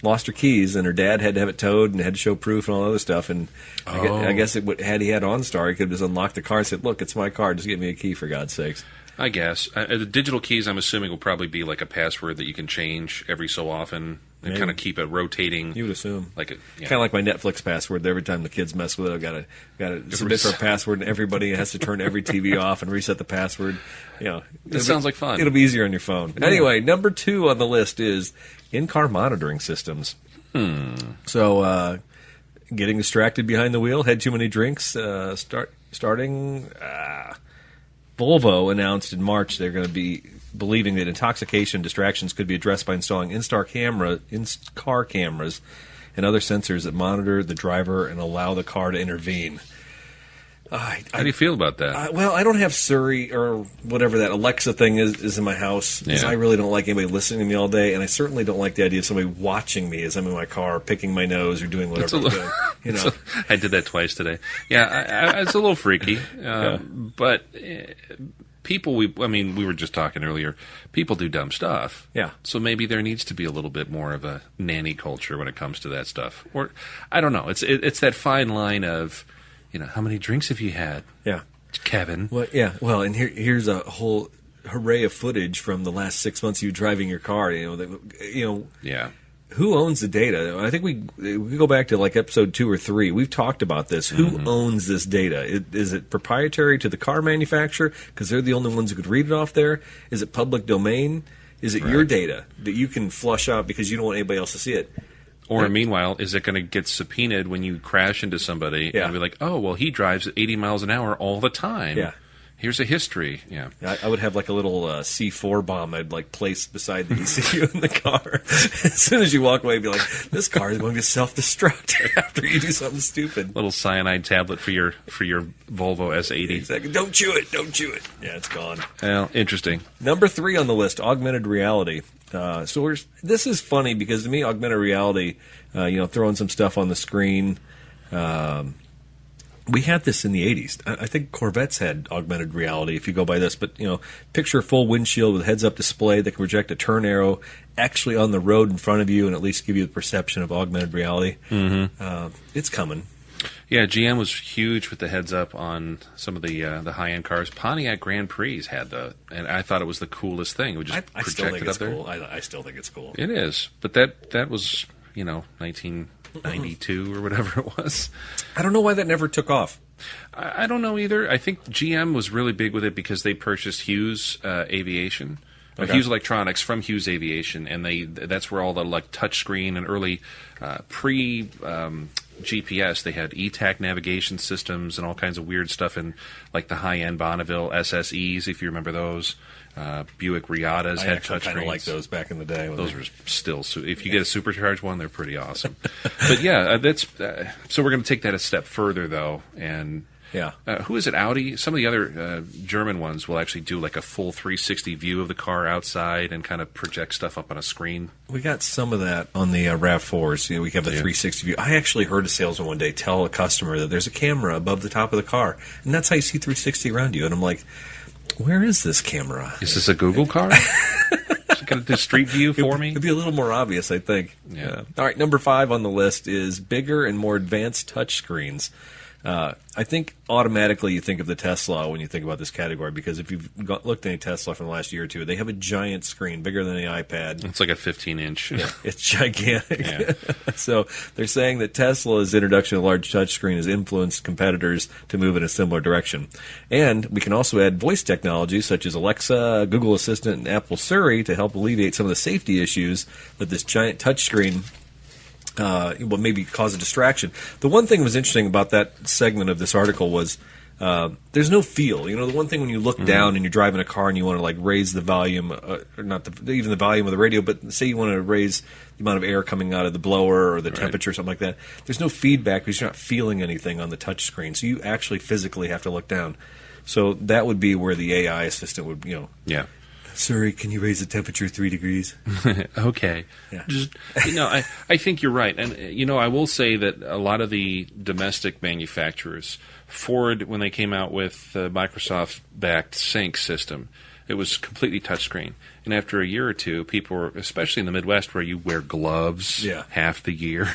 lost her keys, and her dad had to have it towed and had to show proof and all other stuff. And I guess had he had OnStar, he could have just unlocked the car and said, "Look, it's my car. Just give me a key, for God's sakes." I guess the digital keys, I'm assuming, will probably be like a password that you can change every so often and kind of keep it rotating. You would assume, kind of like my Netflix password. Every time the kids mess with it, I've got to submit for a password, and everybody has to turn every TV off and reset the password. It sounds like fun. It'll be easier on your phone. Yeah. Anyway, number 2 on the list is in-car monitoring systems. So, getting distracted behind the wheel, had too many drinks, starting. Volvo announced in March they're going to be believing that intoxication distractions could be addressed by installing in-car cameras and other sensors that monitor the driver and allow the car to intervene. How do you feel about that? Well, I don't have Siri or whatever that Alexa thing is in my house. Because I really don't like anybody listening to me all day, and I certainly don't like the idea of somebody watching me as I'm in my car, picking my nose or doing whatever I'm doing. I did that twice today. Yeah, it's a little freaky, but people, we were just talking earlier, people do dumb stuff. Yeah. So maybe there needs to be a little bit more of a nanny culture when it comes to that stuff. Or, I don't know. It's that fine line of, how many drinks have you had? Yeah. Kevin. Well, yeah. Well, and here's a whole array of footage from the last 6 months of you driving your car. Yeah. Who owns the data? I think we go back to like episode 2 or 3. We've talked about this. Who owns this data? Is it proprietary to the car manufacturer because they're the only ones who could read it off there? Is it public domain? Is it your data that you can flush out because you don't want anybody else to see it? Or meanwhile, is it going to get subpoenaed when you crash into somebody and be like, oh, well, he drives at 80 miles an hour all the time. Yeah. Here's a history. Yeah. I would have like a little C4 bomb I'd like place beside the ECU in the car. As soon as you walk away, I'd be like, this car is going to self-destruct after you do something stupid. Little cyanide tablet for your Volvo S80. Exactly. Don't chew it. Yeah, it's gone. Well, interesting. Number 3 on the list, augmented reality. This is funny because to me, augmented reality, throwing some stuff on the screen. We had this in the 80s. I think Corvettes had augmented reality, if you go by this. But, picture a full windshield with a heads-up display that can project a turn arrow actually on the road in front of you and at least give you the perception of augmented reality. Mm-hmm. It's coming. Yeah, GM was huge with the heads-up on some of the high-end cars. Pontiac Grand Prix had and I thought it was the coolest thing. It would just I still think it's cool. I still think it's cool. It is. But that was, 1992 or whatever it was. I don't know why that never took off. I don't know either. I think GM was really big with it because they purchased Hughes Aviation, Hughes Electronics from Hughes Aviation, and that's where all the touchscreen and early pre-GPS, they had ETAC navigation systems and all kinds of weird stuff in like the high-end Bonneville SSEs, if you remember those. Buick Riatas had touchscreens. I kind of like those back in the day. Those were still, if you get a supercharged one, they're pretty awesome. But yeah, that's so we're going to take that a step further though, and who is it? Audi. Some of the other German ones will actually do like a full 360 view of the car outside and kind of project stuff up on a screen. We got some of that on the RAV4s. We have the 360 view. I actually heard a salesman one day tell a customer that there's a camera above the top of the car, and that's how you see 360 around you. And I'm like, where is this camera? Is this a Google car? Is it going to do Street View for me? It'd be a little more obvious, I think. Yeah. All right, number 5 on the list is bigger and more advanced touch screens. I think automatically you think of the Tesla when you think about this category because if you've looked at any Tesla from the last year or two, they have a giant screen, bigger than the iPad. It's like a 15-inch. Yeah, it's gigantic. Yeah. So they're saying that Tesla's introduction of a large touchscreen has influenced competitors to move in a similar direction. And we can also add voice technology such as Alexa, Google Assistant, and Apple Siri to help alleviate some of the safety issues that this giant touchscreen will maybe cause a distraction. The one thing that was interesting about that segment of this article was there's no feel. The one thing when you look down and you're driving a car and you want to like raise the volume, or not even the volume of the radio, but say you want to raise the amount of air coming out of the blower or the temperature or something like that. There's no feedback because you're not feeling anything on the touch screen. So you actually physically have to look down. So that would be where the AI assistant would, Yeah. Sorry, can you raise the temperature 3 degrees? Okay. Yeah. Just, I think you're right. And, I will say that a lot of the domestic manufacturers, Ford, when they came out with the Microsoft-backed Sync system, it was completely touchscreen. And after a year or two, people were, especially in the Midwest where you wear gloves half the year,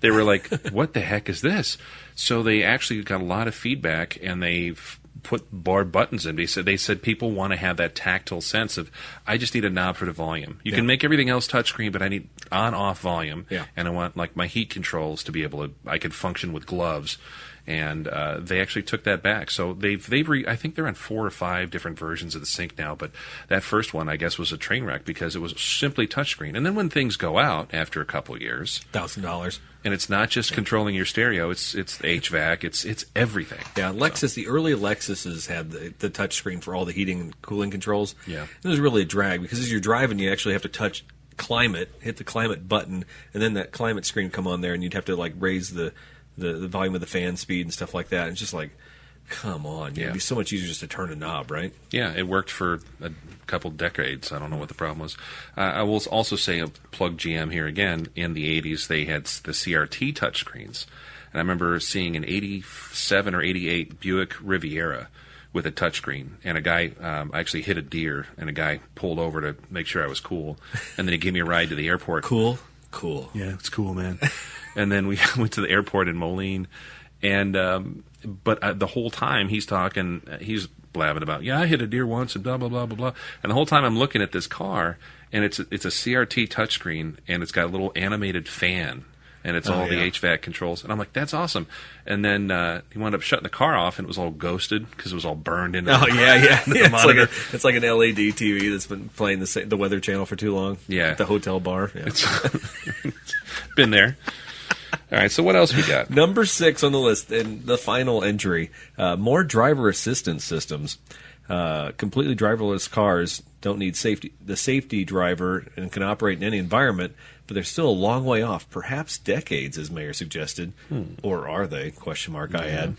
they were like, what the heck is this? So they actually got a lot of feedback, and they've put barred buttons in. They said people want to have that tactile sense of, I just need a knob for the volume. You can make everything else touchscreen, but I need on-off volume. Yeah. And I want like my heat controls to be able to, I could function with gloves. And they actually took that back. So I think they're on 4 or 5 different versions of the Sync now. But that first one, I guess, was a train wreck because it was simply touchscreen. And then when things go out after a couple of years, $1,000, and it's not just controlling your stereo; it's HVAC, it's everything. Yeah, Lexus. The early Lexuses had the touchscreen for all the heating and cooling controls. Yeah, it was really a drag because as you're driving, you actually have to touch climate, hit the climate button, and then that climate screen come on there, and you'd have to like raise the volume of the fan speed and stuff like that. It's just like, come on. It'd be so much easier just to turn a knob, right? Yeah, it worked for a couple decades. I don't know what the problem was. I will also say, plug GM here again, in the 80s they had the CRT touchscreens. And I remember seeing an 87 or 88 Buick Riviera with a touchscreen, and a guy actually hit a deer, and a guy pulled over to make sure I was cool, and then he gave me a ride to the airport. Cool. Yeah, it's cool, man. And then we went to the airport in Moline, and but the whole time he's talking, he's blabbing about, I hit a deer once and blah blah blah blah blah, and the whole time I'm looking at this car, and it's a CRT touchscreen, and it's got a little animated fan. And it's all the HVAC controls. And I'm like, that's awesome. And then he wound up shutting the car off, and it was all ghosted because it was all burned into the monitor. It's like an LED TV that's been playing the Weather Channel for too long. Yeah. At the hotel bar. Yeah. It's been there. All right, so what else we got? Number 6 on the list, and the final entry, more driver assistance systems. Completely driverless cars don't need the safety driver and can operate in any environment, but they're still a long way off, perhaps decades, as Mayor suggested. Or are they? Question mark I had.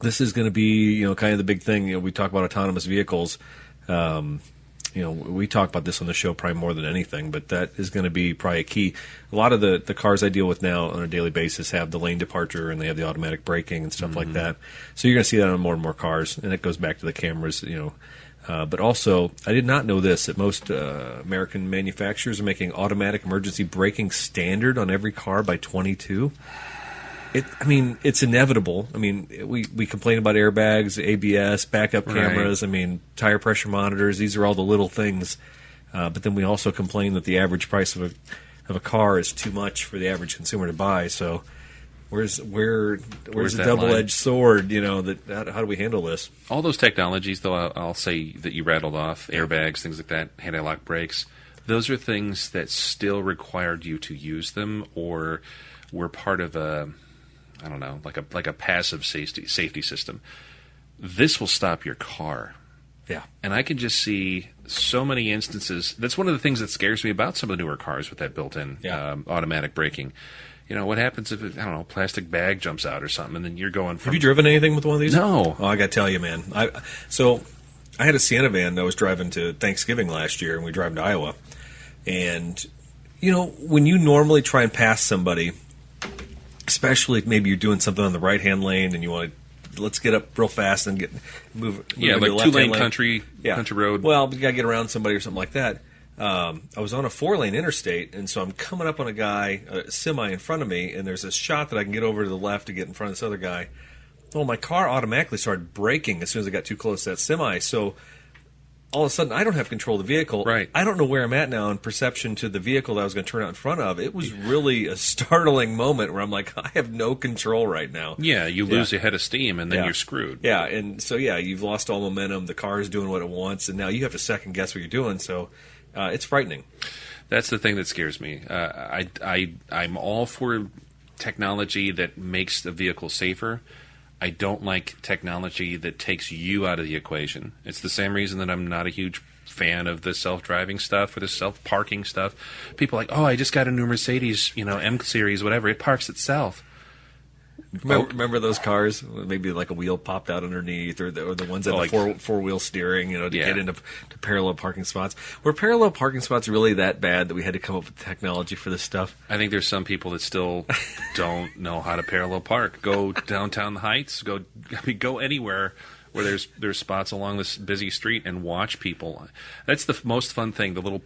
This is going to be, kind of the big thing. We talk about autonomous vehicles. We talk about this on the show probably more than anything, but that is going to be probably a key. A lot of the cars I deal with now on a daily basis have the lane departure, and they have the automatic braking and stuff like that. So you're going to see that on more and more cars, and it goes back to the cameras, But also, I did not know this, that most American manufacturers are making automatic emergency braking standard on every car by 22. It's inevitable. We complain about airbags, ABS, backup cameras, tire pressure monitors. These are all the little things. But then we also complain that the average price of a car is too much for the average consumer to buy. So where's the double-edged sword? How do we handle this? All those technologies, though, I'll say that you rattled off, airbags, things like that, anti-lock brakes, those are things that still required you to use them or were part of like a passive safety system. This will stop your car. Yeah. And I can just see so many instances. That's one of the things that scares me about some of the newer cars with that built-in automatic braking. What happens if, a plastic bag jumps out or something, and then you're going from... Have you driven anything with one of these? No. Oh, I got to tell you, man. So I had a Sienna van that I was driving to Thanksgiving last year, and we drive to Iowa. And, when you normally try and pass somebody, especially if maybe you're doing something on the right-hand lane and you want to, let's get up real fast and move yeah, like two-lane country road. Well, you got to get around somebody or something like that. I was on a 4-lane interstate, and so I'm coming up on a semi in front of me, and there's a shot that I can get over to the left to get in front of this other guy. Well, my car automatically started braking as soon as I got too close to that semi, so all of a sudden I don't have control of the vehicle. Right. I don't know where I'm at now in perception to the vehicle that I was going to turn out in front of. It was really a startling moment where I'm like, I have no control right now. Yeah, you lose your head of steam, and then you're screwed. Yeah, and so, you've lost all momentum. The car is doing what it wants, and now you have to second-guess what you're doing, so... it's frightening. That's the thing that scares me. I'm all for technology that makes the vehicle safer. I don't like technology that takes you out of the equation. It's the same reason that I'm not a huge fan of the self-driving stuff or the self-parking stuff. People are like, I just got a new Mercedes, M-Series, whatever. It parks itself. Remember those cars? Maybe like a wheel popped out underneath, or the ones that have four-wheel steering, to get into parallel parking spots. Were parallel parking spots really that bad that we had to come up with technology for this stuff? I think there's some people that still don't know how to parallel park. Go downtown the Heights. Go anywhere where there's spots along this busy street and watch people. That's the most fun thing, the little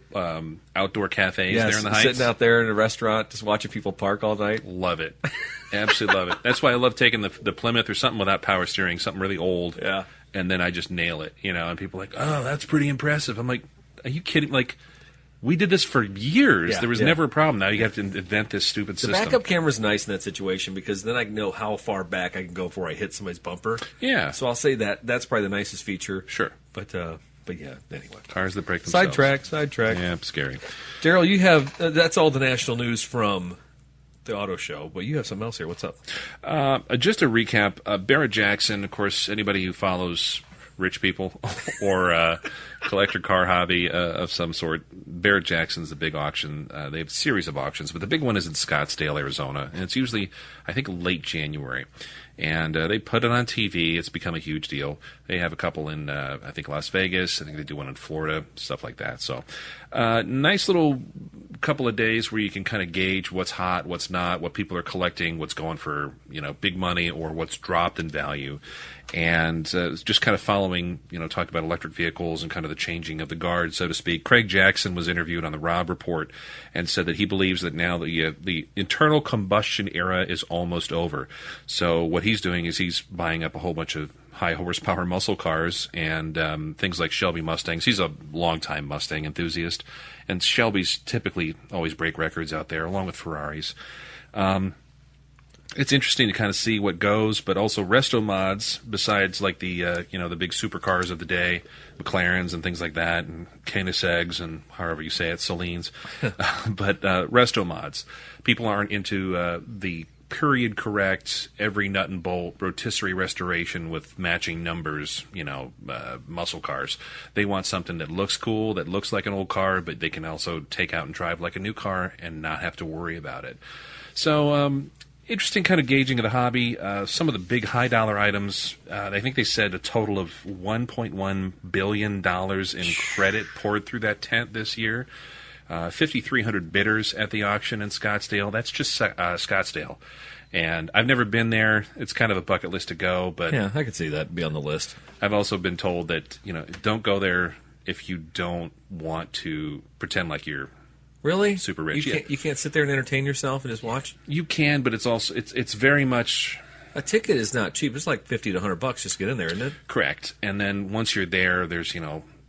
outdoor cafes there in the Heights. Sitting out there in a restaurant just watching people park all night. Love it. Absolutely love it. That's why I love taking the Plymouth or something without power steering, something really old. Yeah. And then I just nail it, and people are like, oh, that's pretty impressive. I'm like, are you kidding? Like, we did this for years. Yeah, there was never a problem. Now you have to invent this stupid system. The backup camera's nice in that situation because then I know how far back I can go before I hit somebody's bumper. Yeah. So I'll say that's probably the nicest feature. Sure. But yeah, anyway. Cars that break themselves. Sidetrack. Yeah, scary. Daryl, you have that's all the national news from the Auto Show, but you have something else here. What's up? Just a recap. Barrett Jackson, of course, anybody who follows rich people or collector car hobby of some sort, Barrett Jackson's the big auction. They have a series of auctions, but the big one is in Scottsdale, Arizona, and it's usually, I think, late January. And they put it on TV. It's become a huge deal. They have a couple in, I think, Las Vegas. I think they do one in Florida, stuff like that. So nice little couple of days where you can kind of gauge what's hot, what's not, what people are collecting, what's going for, big money or what's dropped in value. And just kind of following, talking about electric vehicles and kind of the changing of the guard, so to speak. Craig Jackson was interviewed on the Rob Report and said that he believes that now the internal combustion era is almost over. So what he's doing is he's buying up a whole bunch of high horsepower muscle cars and things like Shelby Mustangs. He's a longtime Mustang enthusiast, and Shelbys typically always break records out there, along with Ferraris. It's interesting to kind of see what goes, but also resto mods, besides like the the big supercars of the day, McLarens and things like that, and Koenigseggs and however you say it, Salines. But resto mods, people aren't into the period correct, every nut and bolt rotisserie restoration with matching numbers, muscle cars. They want something that looks cool, that looks like an old car, but they can also take out and drive like a new car and not have to worry about it. So, interesting kind of gauging of the hobby. Some of the big high dollar items, I think they said a total of $1.1 billion in credit poured through that tent this year. 5,300 bidders at the auction in Scottsdale. That's just Scottsdale. And I've never been there. It's kind of a bucket list to go. But yeah, I could see that be on the list. I've also been told that, don't go there if you don't want to pretend like you're really super rich. You can't sit there and entertain yourself and just watch? You can, but it's very much... A ticket is not cheap. It's like $50 to $100 just to get in there, isn't it? Correct. And then once you're there, there's,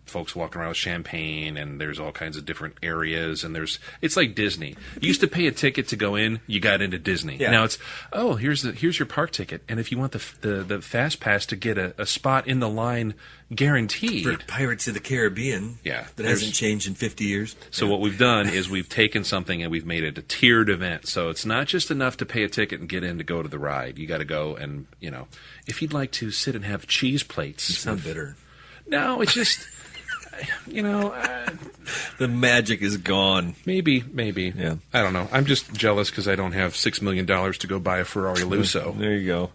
folks walking around with champagne, and there's all kinds of different areas, and it's like Disney. You used to pay a ticket to go in, you got into Disney. Yeah. Now it's, here's your park ticket, and if you want the fast pass to get a spot in the line guaranteed. For Pirates of the Caribbean. Yeah. That hasn't changed in 50 years. So what we've done is we've taken something and we've made it a tiered event. So it's not just enough to pay a ticket and get in to go to the ride. You got to go and, if you'd like to sit and have cheese plates. You sound bitter. No, it's just... the magic is gone. Maybe. Yeah. I don't know. I'm just jealous because I don't have $6 million to go buy a Ferrari Lusso. There you go.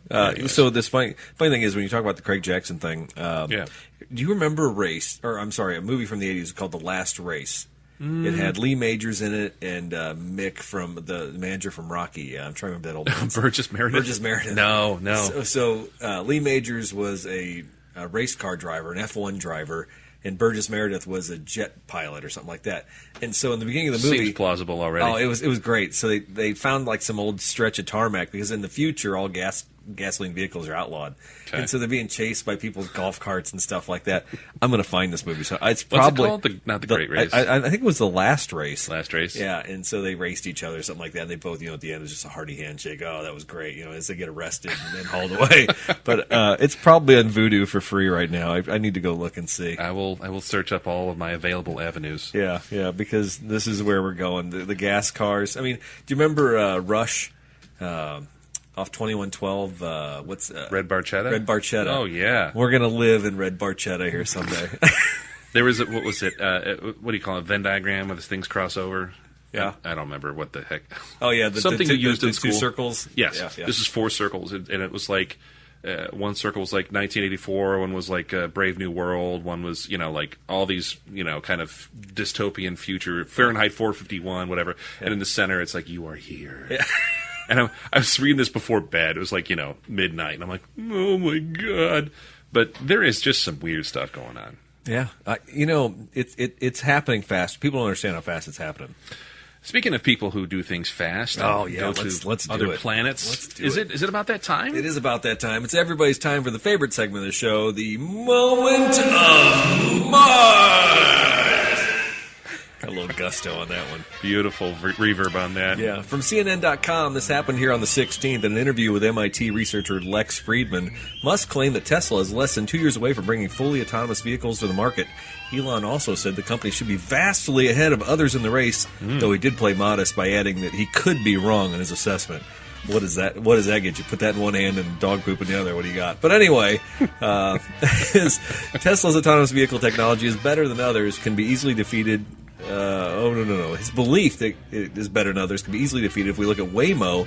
So this funny thing is when you talk about the Craig Jackson thing. Yeah. Do you remember a movie from the 80s called The Last Race? It had Lee Majors in it and Mick from the manager from Rocky. I'm trying to remember that old one. Burgess Meredith. No. So Lee Majors was a race car driver, an F1 driver. And Burgess Meredith was a jet pilot or something like that. And so in the beginning of the movie... Seems plausible already. Oh, it was great. So they found like some old stretch of tarmac because in the future all gasoline vehicles are outlawed. Okay. And so they're being chased by people's golf carts and stuff like that. I'm going to find this movie. So it's probably... What's it called? Not the Great Race. I think it was The Last Race. Last Race? Yeah, and so they raced each other or something like that. And they both, at the end, it was just a hearty handshake. Oh, that was great. As they get arrested and then hauled away. But it's probably on Vudu for free right now. I need to go look and see. I will search up all of my available avenues. Yeah, because this is where we're going. The gas cars. I mean, do you remember Rush off 2112? What's Red Barchetta? Red Barchetta. Oh, yeah. We're going to live in Red Barchetta here someday. There was what was it? What do you call it? Venn diagram where the things cross over? Yeah. I don't remember what the heck. Oh, yeah. Something you used in school. 2 circles? Yes. Yeah. This is 4 circles, and it was like... one circle was like 1984, one was like Brave New World, one was, like all these, kind of dystopian future, Fahrenheit 451, whatever. Yeah. And in the center, it's like, you are here. Yeah. And I was reading this before bed. It was like, midnight. And I'm like, oh, my God. But there is just some weird stuff going on. Yeah. It's happening fast. People don't understand how fast it's happening. Speaking of people who do things fast, go to let's do other planets. Is it about that time? It is about that time. It's everybody's time for the favorite segment of the show, the Moment of Mars. Got a little gusto on that one. Beautiful reverb on that. Yeah. From CNN.com, this happened here on the 16th. In an interview with MIT researcher Lex Friedman, Musk claimed that Tesla is less than 2 years away from bringing fully autonomous vehicles to the market. Elon also said the company should be vastly ahead of others in the race, though he did play modest by adding that he could be wrong in his assessment. What does that get you? Put that in one hand and dog poop in the other. What do you got? But anyway, Tesla's autonomous vehicle technology is better than others, can be easily defeated. No. His belief that it is better than others can be easily defeated if we look at Waymo,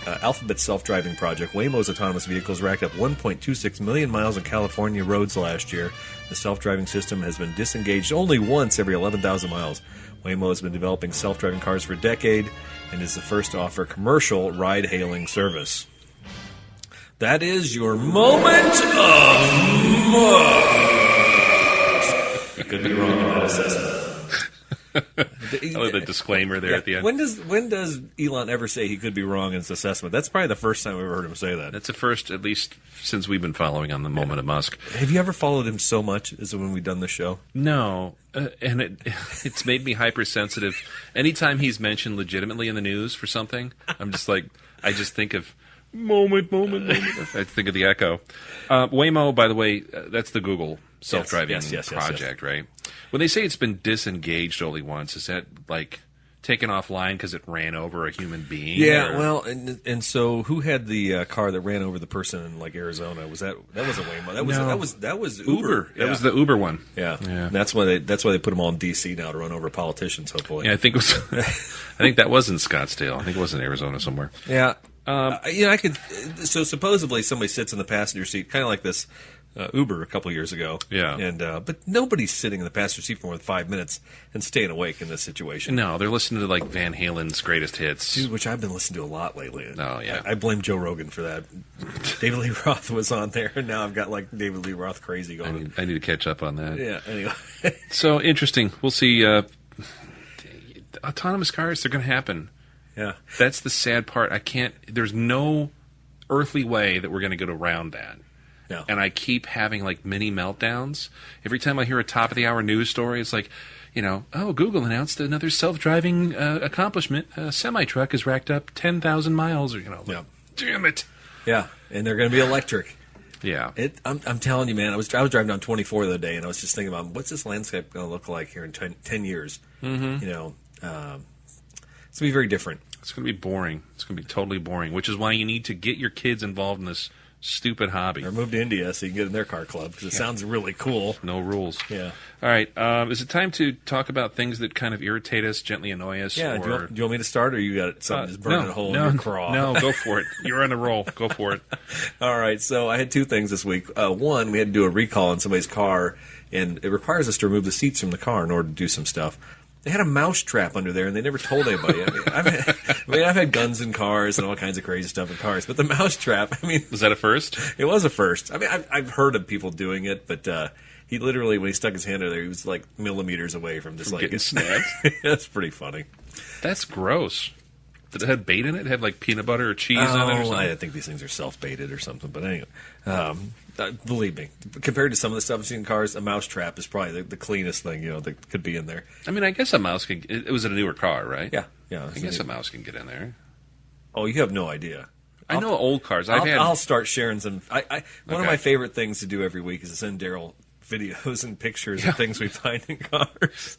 Alphabet's self-driving project, Waymo's autonomous vehicles racked up 1.26 million miles on California roads last year. The self-driving system has been disengaged only once every 11,000 miles. Waymo has been developing self-driving cars for a decade and is the first to offer commercial ride-hailing service. That is your moment of Mars. You could be wrong in that assessment. I like the disclaimer there at the end. When does Elon ever say he could be wrong in his assessment? That's probably the first time we've ever heard him say that. That's the first, at least since we've been following on the moment of Musk. Have you ever followed him so much as when we've done the show? No, and it's made me hypersensitive. Anytime he's mentioned legitimately in the news for something, I'm just like, I just think of moment. I think of the echo. Waymo, by the way, that's the Google self-driving project, right? When they say it's been disengaged only once, is that like taken offline because it ran over a human being? Yeah, or? well, and so who had the car that ran over the person in like Arizona? Was that wasn't Waymo? That was Uber. That was the Uber one. Yeah. That's why they put them all in D.C. now to run over politicians. Hopefully, yeah. I think it was. I think that was in Scottsdale. I think it was in Arizona somewhere. Yeah. I could. So supposedly somebody sits in the passenger seat, kind of like this Uber a couple years ago. Yeah. And but nobody's sitting in the passenger seat for more than 5 minutes and staying awake in this situation. No, they're listening to like Van Halen's greatest hits, dude, which I've been listening to a lot lately. Oh yeah. I blame Joe Rogan for that. David Lee Roth was on there, and now I've got like David Lee Roth crazy going. I need to catch up on that. Yeah. Anyway. So interesting. We'll see. Autonomous cars, they're going to happen. Yeah. That's the sad part. There's no earthly way that we're going to get around that. No. And I keep having like mini meltdowns. Every time I hear a top of the hour news story, it's like, Google announced another self-driving accomplishment. A semi-truck has racked up 10,000 miles, or damn it. Yeah. And they're going to be electric. Yeah. I'm telling you, man, I was driving down 24 the other day, and I was just thinking about what's this landscape going to look like here in 10 years. Mm-hmm. It's going to be very different. It's going to be boring. It's going to be totally boring, which is why you need to get your kids involved in this stupid hobby. Or move to India so you can get in their car club, because it sounds really cool. No rules. Yeah. All right. Is it time to talk about things that kind of irritate us, gently annoy us? Yeah. Or... Do you want me to start, or you got something that's burning a hole in your craw? No, go for it. You're on a roll. Go for it. All right. So I had two things this week. One, we had to do a recall on somebody's car, and it requires us to remove the seats from the car in order to do some stuff. They had a mouse trap under there, and they never told anybody. I've had guns in cars and all kinds of crazy stuff in cars, but the mouse trap, was that a first? It was a first. I've heard of people doing it, but he literally, when he stuck his hand in there, he was like millimeters away from just getting snapped. That's pretty funny. That's gross. Did it have bait in it? It had like peanut butter or cheese in it or something? I think these things are self-baited or something, but anyway. Believe me, compared to some of the stuff I've seen in cars, a mouse trap is probably the cleanest thing that could be in there. I guess a mouse can. It was a newer car, right? Yeah. I guess a mouse can get in there. Oh, you have no idea. I know old cars. I'll start sharing some. One of my favorite things to do every week is to send Daryl videos and pictures of things we find in cars.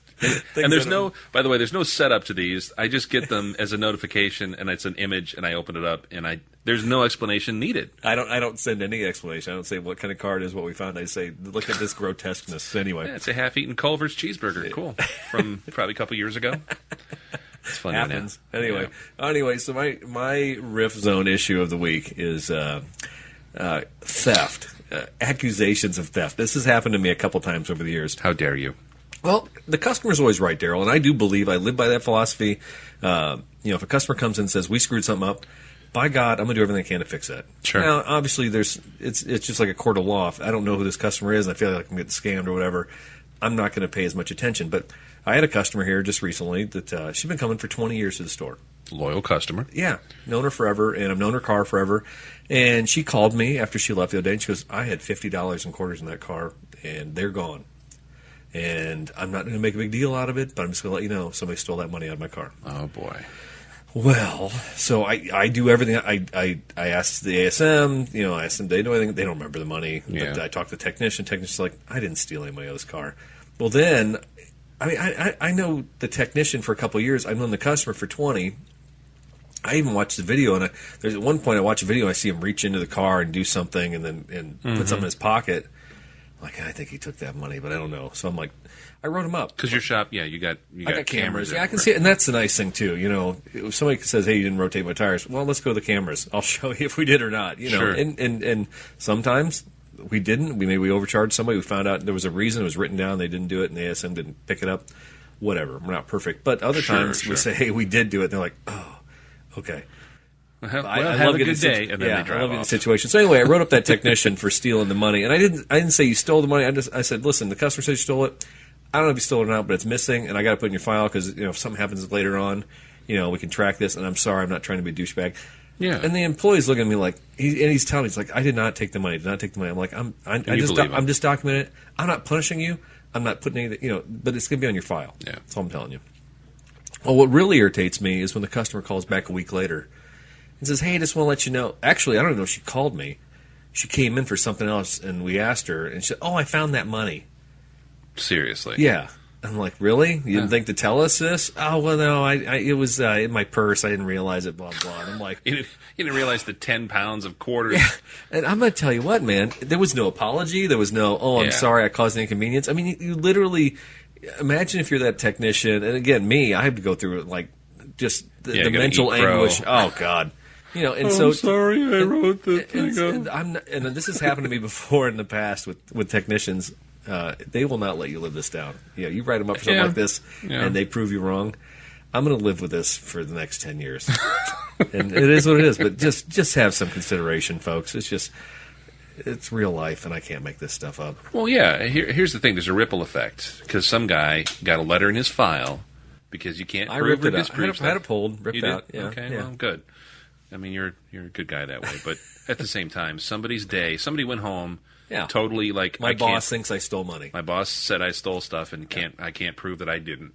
And there's by the way, there's no setup to these. I just get them as a notification, and it's an image, and I open it up, and there's no explanation needed. I don't send any explanation. I don't say what kind of car it is, what we found. I say, look at this grotesqueness. Anyway, it's a half-eaten Culver's cheeseburger. Cool, from probably a couple years ago. It's funny. Happens. Anyway, so my riff zone issue of the week is theft. Accusations of theft. This has happened to me a couple times over the years. How dare you? Well, the customer's always right, Daryl, and I do believe, I live by that philosophy. If a customer comes in and says, we screwed something up, by God, I'm going to do everything I can to fix that. Sure. Now, obviously, it's just like a court of law. If I don't know who this customer is, and I feel like I'm getting scammed or whatever, I'm not going to pay as much attention. But I had a customer here just recently that she's been coming for 20 years to the store. Loyal customer. Yeah. Known her forever, and I've known her car forever. And she called me after she left the other day, and she goes, I had $50 in quarters in that car, and they're gone. And I'm not going to make a big deal out of it, but I'm just going to let you know somebody stole that money out of my car. Oh, boy. Well, so I do everything. I asked the ASM, I asked them, they know anything. They don't remember the money. Yeah. But I talked to the technician. Technician's like, I didn't steal any money out of this car. Well, then, I know the technician for a couple of years. I've known the customer for 20. I even watched the video, and there's at one point I watch a video, and I see him reach into the car and do something, and then put something in his pocket. Like, I think he took that money, but I don't know. So I'm like, I wrote him up. Because your shop, you got cameras. Yeah, I can see it. And that's the nice thing, too. You know, if somebody says, hey, you didn't rotate my tires, well, let's go to the cameras. I'll show you if we did or not. You know, sure. And sometimes we didn't. We overcharged somebody. We found out there was a reason. It was written down. They didn't do it, and the ASM didn't pick it up. Whatever. We're not perfect. But other times we say, hey, we did do it. And they're like, oh, okay. I have a good day, and then they drive I love off. the situation. So anyway, I wrote up that technician for stealing the money, and I didn't say you stole the money. I said, listen, the customer says you stole it. I don't know if you stole it or not, but it's missing, and I got to put it in your file because if something happens later on, we can track this. And I'm sorry, I'm not trying to be a douchebag. Yeah. And the employee's looking at me like, he's telling me, he's like, I did not take the money. Did not take the money. I'm like, I'm just documenting it. I'm not punishing you. I'm not putting anything, but it's going to be on your file. Yeah. That's all I'm telling you. Well, what really irritates me is when the customer calls back a week later and says, hey, I just want to let you know. Actually, I don't even know if she called me. She came in for something else, and we asked her, and she said, oh, I found that money. Seriously? Yeah. I'm like, really? You didn't think to tell us this? Oh, well, no, it was in my purse. I didn't realize it, blah, blah. And I'm like... You didn't realize the 10 pounds of quarters. Yeah. And I'm going to tell you what, man. There was no apology. There was no, I'm sorry I caused an inconvenience. I mean, you literally... Imagine if you're that technician, and again, me, I have to go through it, like, just the mental anguish. Oh, God. And I'm sorry I wrote the thing up. And this has happened to me before in the past with technicians. They will not let you live this down. You write them up for something like this, and they prove you wrong. I'm going to live with this for the next 10 years. And it is what it is. But just have some consideration, folks. It's real life, and I can't make this stuff up. Well, yeah. Here's the thing. There's a ripple effect. Because some guy got a letter in his file because you can't prove or disprove stuff. I had it pulled, ripped out. Yeah, okay, well, good. I mean, you're a good guy that way. But at the same time, somebody went home totally like... My boss thinks I stole money. My boss said I stole stuff and I can't prove that I didn't.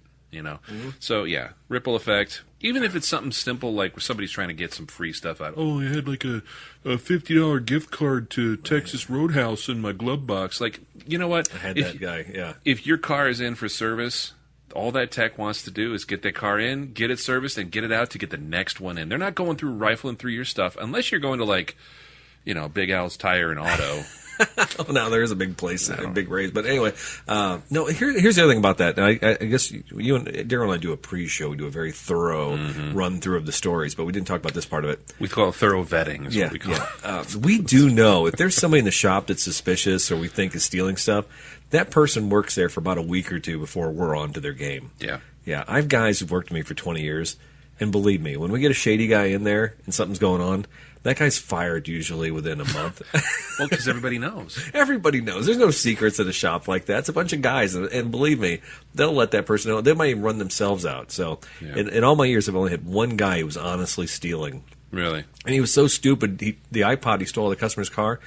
So ripple effect. Even if it's something simple like somebody's trying to get some free stuff out. Oh, I had like a $50 gift card to Texas Roadhouse in my glove box. Like, you know what? I had that guy. Yeah. If your car is in for service, all that tech wants to do is get that car in, get it serviced, and get it out to get the next one in. They're not going through rifling through your stuff unless you're going to like, Big Al's Tire and Auto. Oh, no, there is a big place, a big raise. But anyway, no. Here's the other thing about that. I guess you and Daryl and I do a pre-show. We do a very thorough run-through of the stories, but we didn't talk about this part of it. We call it thorough vetting is what we call it. We do know if there's somebody in the shop that's suspicious or we think is stealing stuff, that person works there for about a week or two before we're on to their game. Yeah. Yeah, I have guys who've worked with me for 20 years, and believe me, when we get a shady guy in there and something's going on, that guy's fired usually within a month. Well, because everybody knows. Everybody knows. There's no secrets at a shop like that. It's a bunch of guys, and believe me, they'll let that person know. They might even run themselves out. So in all my years, I've only had one guy who was honestly stealing. Really? And he was so stupid, the iPod he stole out of the customer's car,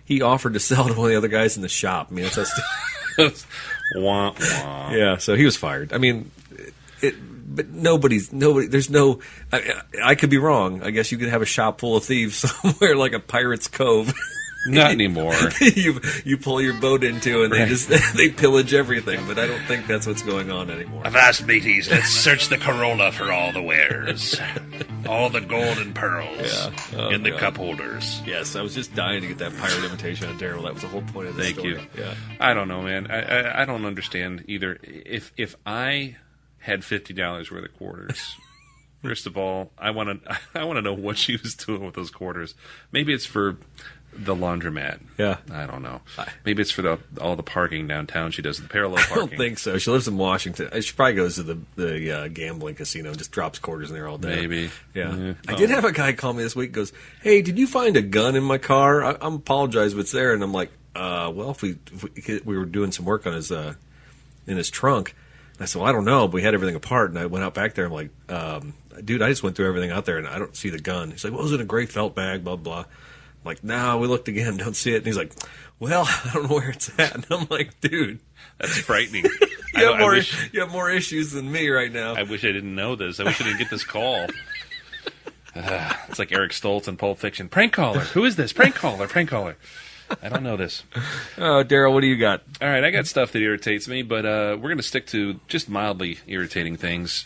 he offered to sell to one of the other guys in the shop. I mean, that's how wah, wah. Yeah, so he was fired. I mean... But nobody. There's no. I could be wrong. I guess you could have a shop full of thieves somewhere, like a Pirate's Cove. Not anymore. you pull your boat into, and they pillage everything. But I don't think that's what's going on anymore. Avast, mateys! Let's search the Corolla for all the wares, all the gold and pearls in the cup holders. Yes, I was just dying to get that pirate imitation of Daryl. That was the whole point of the story. Thank you. Yeah. I don't know, man. I don't understand either. If I had $50 worth of quarters. First of all, I want to know what she was doing with those quarters. Maybe it's for the laundromat. Yeah, I don't know. Maybe it's for all the parking downtown. She does the parallel parking. I don't think so. She lives in Washington. She probably goes to the gambling casino and just drops quarters in there all day. Maybe. Yeah. I did have a guy call me this week. Goes, hey, did you find a gun in my car? I'm apologize if it's there. And I'm like, well, if we were doing some work on his in his trunk. I said, well, I don't know, but we had everything apart, and I went out back there. I'm like, dude, I just went through everything out there, and I don't see the gun. He's like, well, it was in a gray felt bag, blah, blah. I'm like, no, we looked again, don't see it. And he's like, well, I don't know where it's at. And I'm like, dude. That's frightening. You have more issues than me right now. I wish I didn't know this. I wish I didn't get this call. It's like Eric Stoltz in Pulp Fiction. Prank caller. Who is this? Prank caller. I don't know this. Oh, Daryl, what do you got? All right, I got stuff that irritates me, but we're going to stick to just mildly irritating things.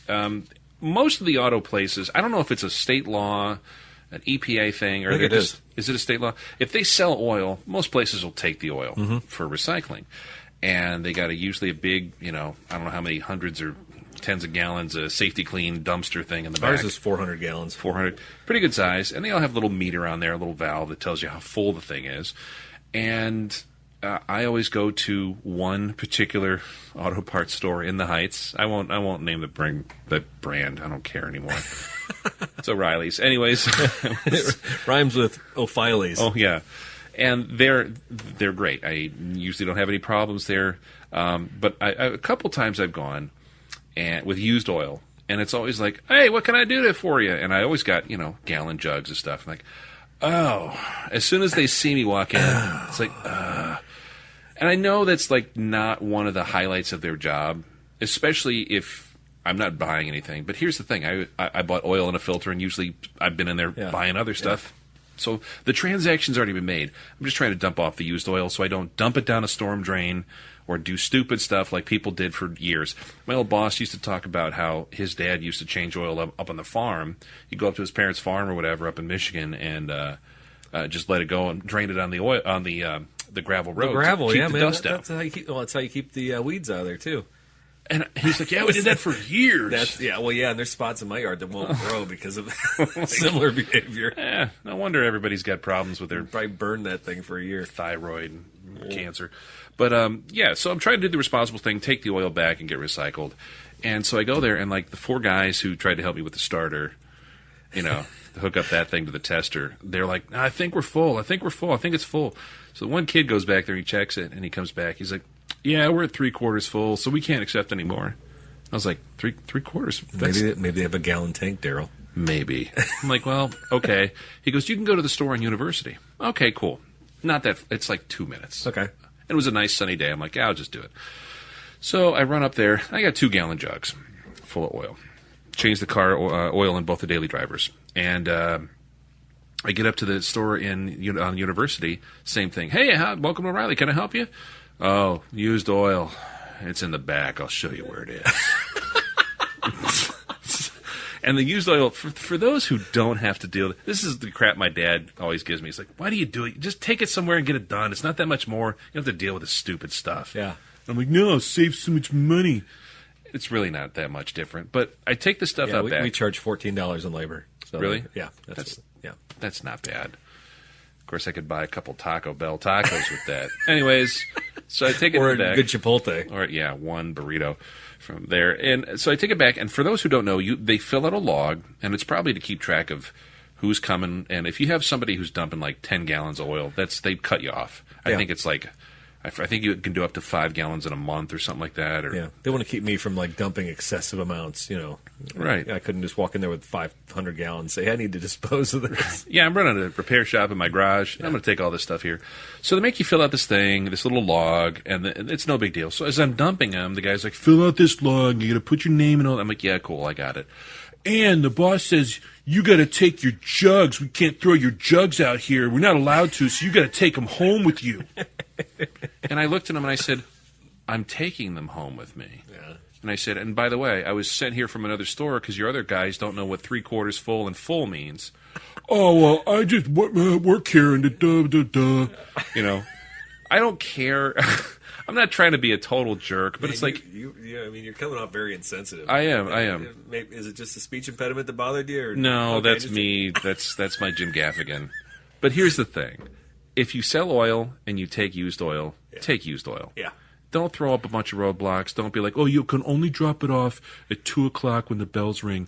Most of the auto places, I don't know if it's a state law, an EPA thing, or I think it is. Is it a state law? If they sell oil, most places will take the oil for recycling. And they got usually a big, I don't know how many hundreds or tens of gallons of safety clean dumpster thing in the back. Ours is 400 gallons. 400. Pretty good size. And they all have a little meter on there, a little valve that tells you how full the thing is. And I always go to one particular auto parts store in the Heights. I won't name the brand. I don't care anymore. It's O'Reilly's. Anyways. It rhymes with O'Filey's. Oh, yeah. And they're great. I usually don't have any problems there. But a couple times I've gone and with used oil, and it's always like, hey, what can I do for you? And I always got, gallon jugs and stuff. I'm like, oh. As soon as they see me walk in, it's like, And I know that's like not one of the highlights of their job, especially if I'm not buying anything. But here's the thing. I bought oil and a filter, and usually I've been in there buying other stuff. So the transaction's already been made. I'm just trying to dump off the used oil so I don't dump it down a storm drain or do stupid stuff like people did for years. My old boss used to talk about how his dad used to change oil up on the farm. He'd go up to his parents' farm or whatever up in Michigan and just let it go and drain it on the oil on the gravel road. The gravel, to keep yeah, the man. dust out. That's how you keep. Well, that's how you keep the weeds out of there too. And he's like, yeah, we did that for years. And there's spots in my yard that won't grow because of similar behavior. No wonder everybody's got problems with their probably burned that thing for a year. Thyroid cancer. But, so I'm trying to do the responsible thing, take the oil back and get recycled. And so I go there, and, like, the 4 guys who tried to help me with the starter, to hook up that thing to the tester, they're like, I think we're full. I think it's full. So one kid goes back there, he checks it, and he comes back. He's like, yeah, we're at 3/4 full, so we can't accept any more. I was like, three quarters? Maybe they have a gallon tank, Daryl. Maybe. I'm like, well, okay. He goes, you can go to the store on University. Okay, cool. Not that, it's like 2 minutes. Okay. It was a nice sunny day. I'm like, yeah, I'll just do it. So I run up there. I got 2-gallon jugs full of oil. Change the car oil in both the daily drivers. And I get up to the store on University. Same thing. Hey, welcome to O'Reilly. Can I help you? Oh, used oil. It's in the back. I'll show you where it is. And the used oil, for those who don't have to deal, this is the crap my dad always gives me. He's like, why do you do it? Just take it somewhere and get it done. It's not that much more. You don't have to deal with this stupid stuff. Yeah. I'm like, no, save so much money. It's really not that much different. But I take the stuff out back. We charge $14 in labor. So really? Yeah. That's not bad. Of course, I could buy a couple Taco Bell tacos with that. Anyways, so I take it or back. Or a good Chipotle. Or, one burrito from there. And so I take it back. And for those who don't know, they fill out a log, and it's probably to keep track of who's coming. And if you have somebody who's dumping like 10 gallons of oil, they cut you off. I think it's like, I think you can do up to 5 gallons in a month or something like that. Or they want to keep me from like dumping excessive amounts, Right. I couldn't just walk in there with 500 gallons and say, I need to dispose of this. Yeah, I'm running a repair shop in my garage. Yeah. I'm going to take all this stuff here. So they make you fill out this thing, this little log, and it's no big deal. So as I'm dumping them, the guy's like, fill out this log. You got to put your name and all that. I'm like, yeah, cool, I got it. And the boss says, you got to take your jugs. We can't throw your jugs out here. We're not allowed to, so you got to take them home with you. And I looked at him and I said, I'm taking them home with me. Yeah. And I said, and by the way, I was sent here from another store because your other guys don't know what 3/4 full and full means. Oh, well, I just work here and I don't care. I'm not trying to be a total jerk, but it's like... you're coming off very insensitive. I am. Is it just a speech impediment that bothered you? Or no, that's me. That's my Jim Gaffigan. But here's the thing. If you sell oil and you take used oil, take used oil. Yeah. Don't throw up a bunch of roadblocks. Don't be like, oh, you can only drop it off at 2 o'clock when the bells ring.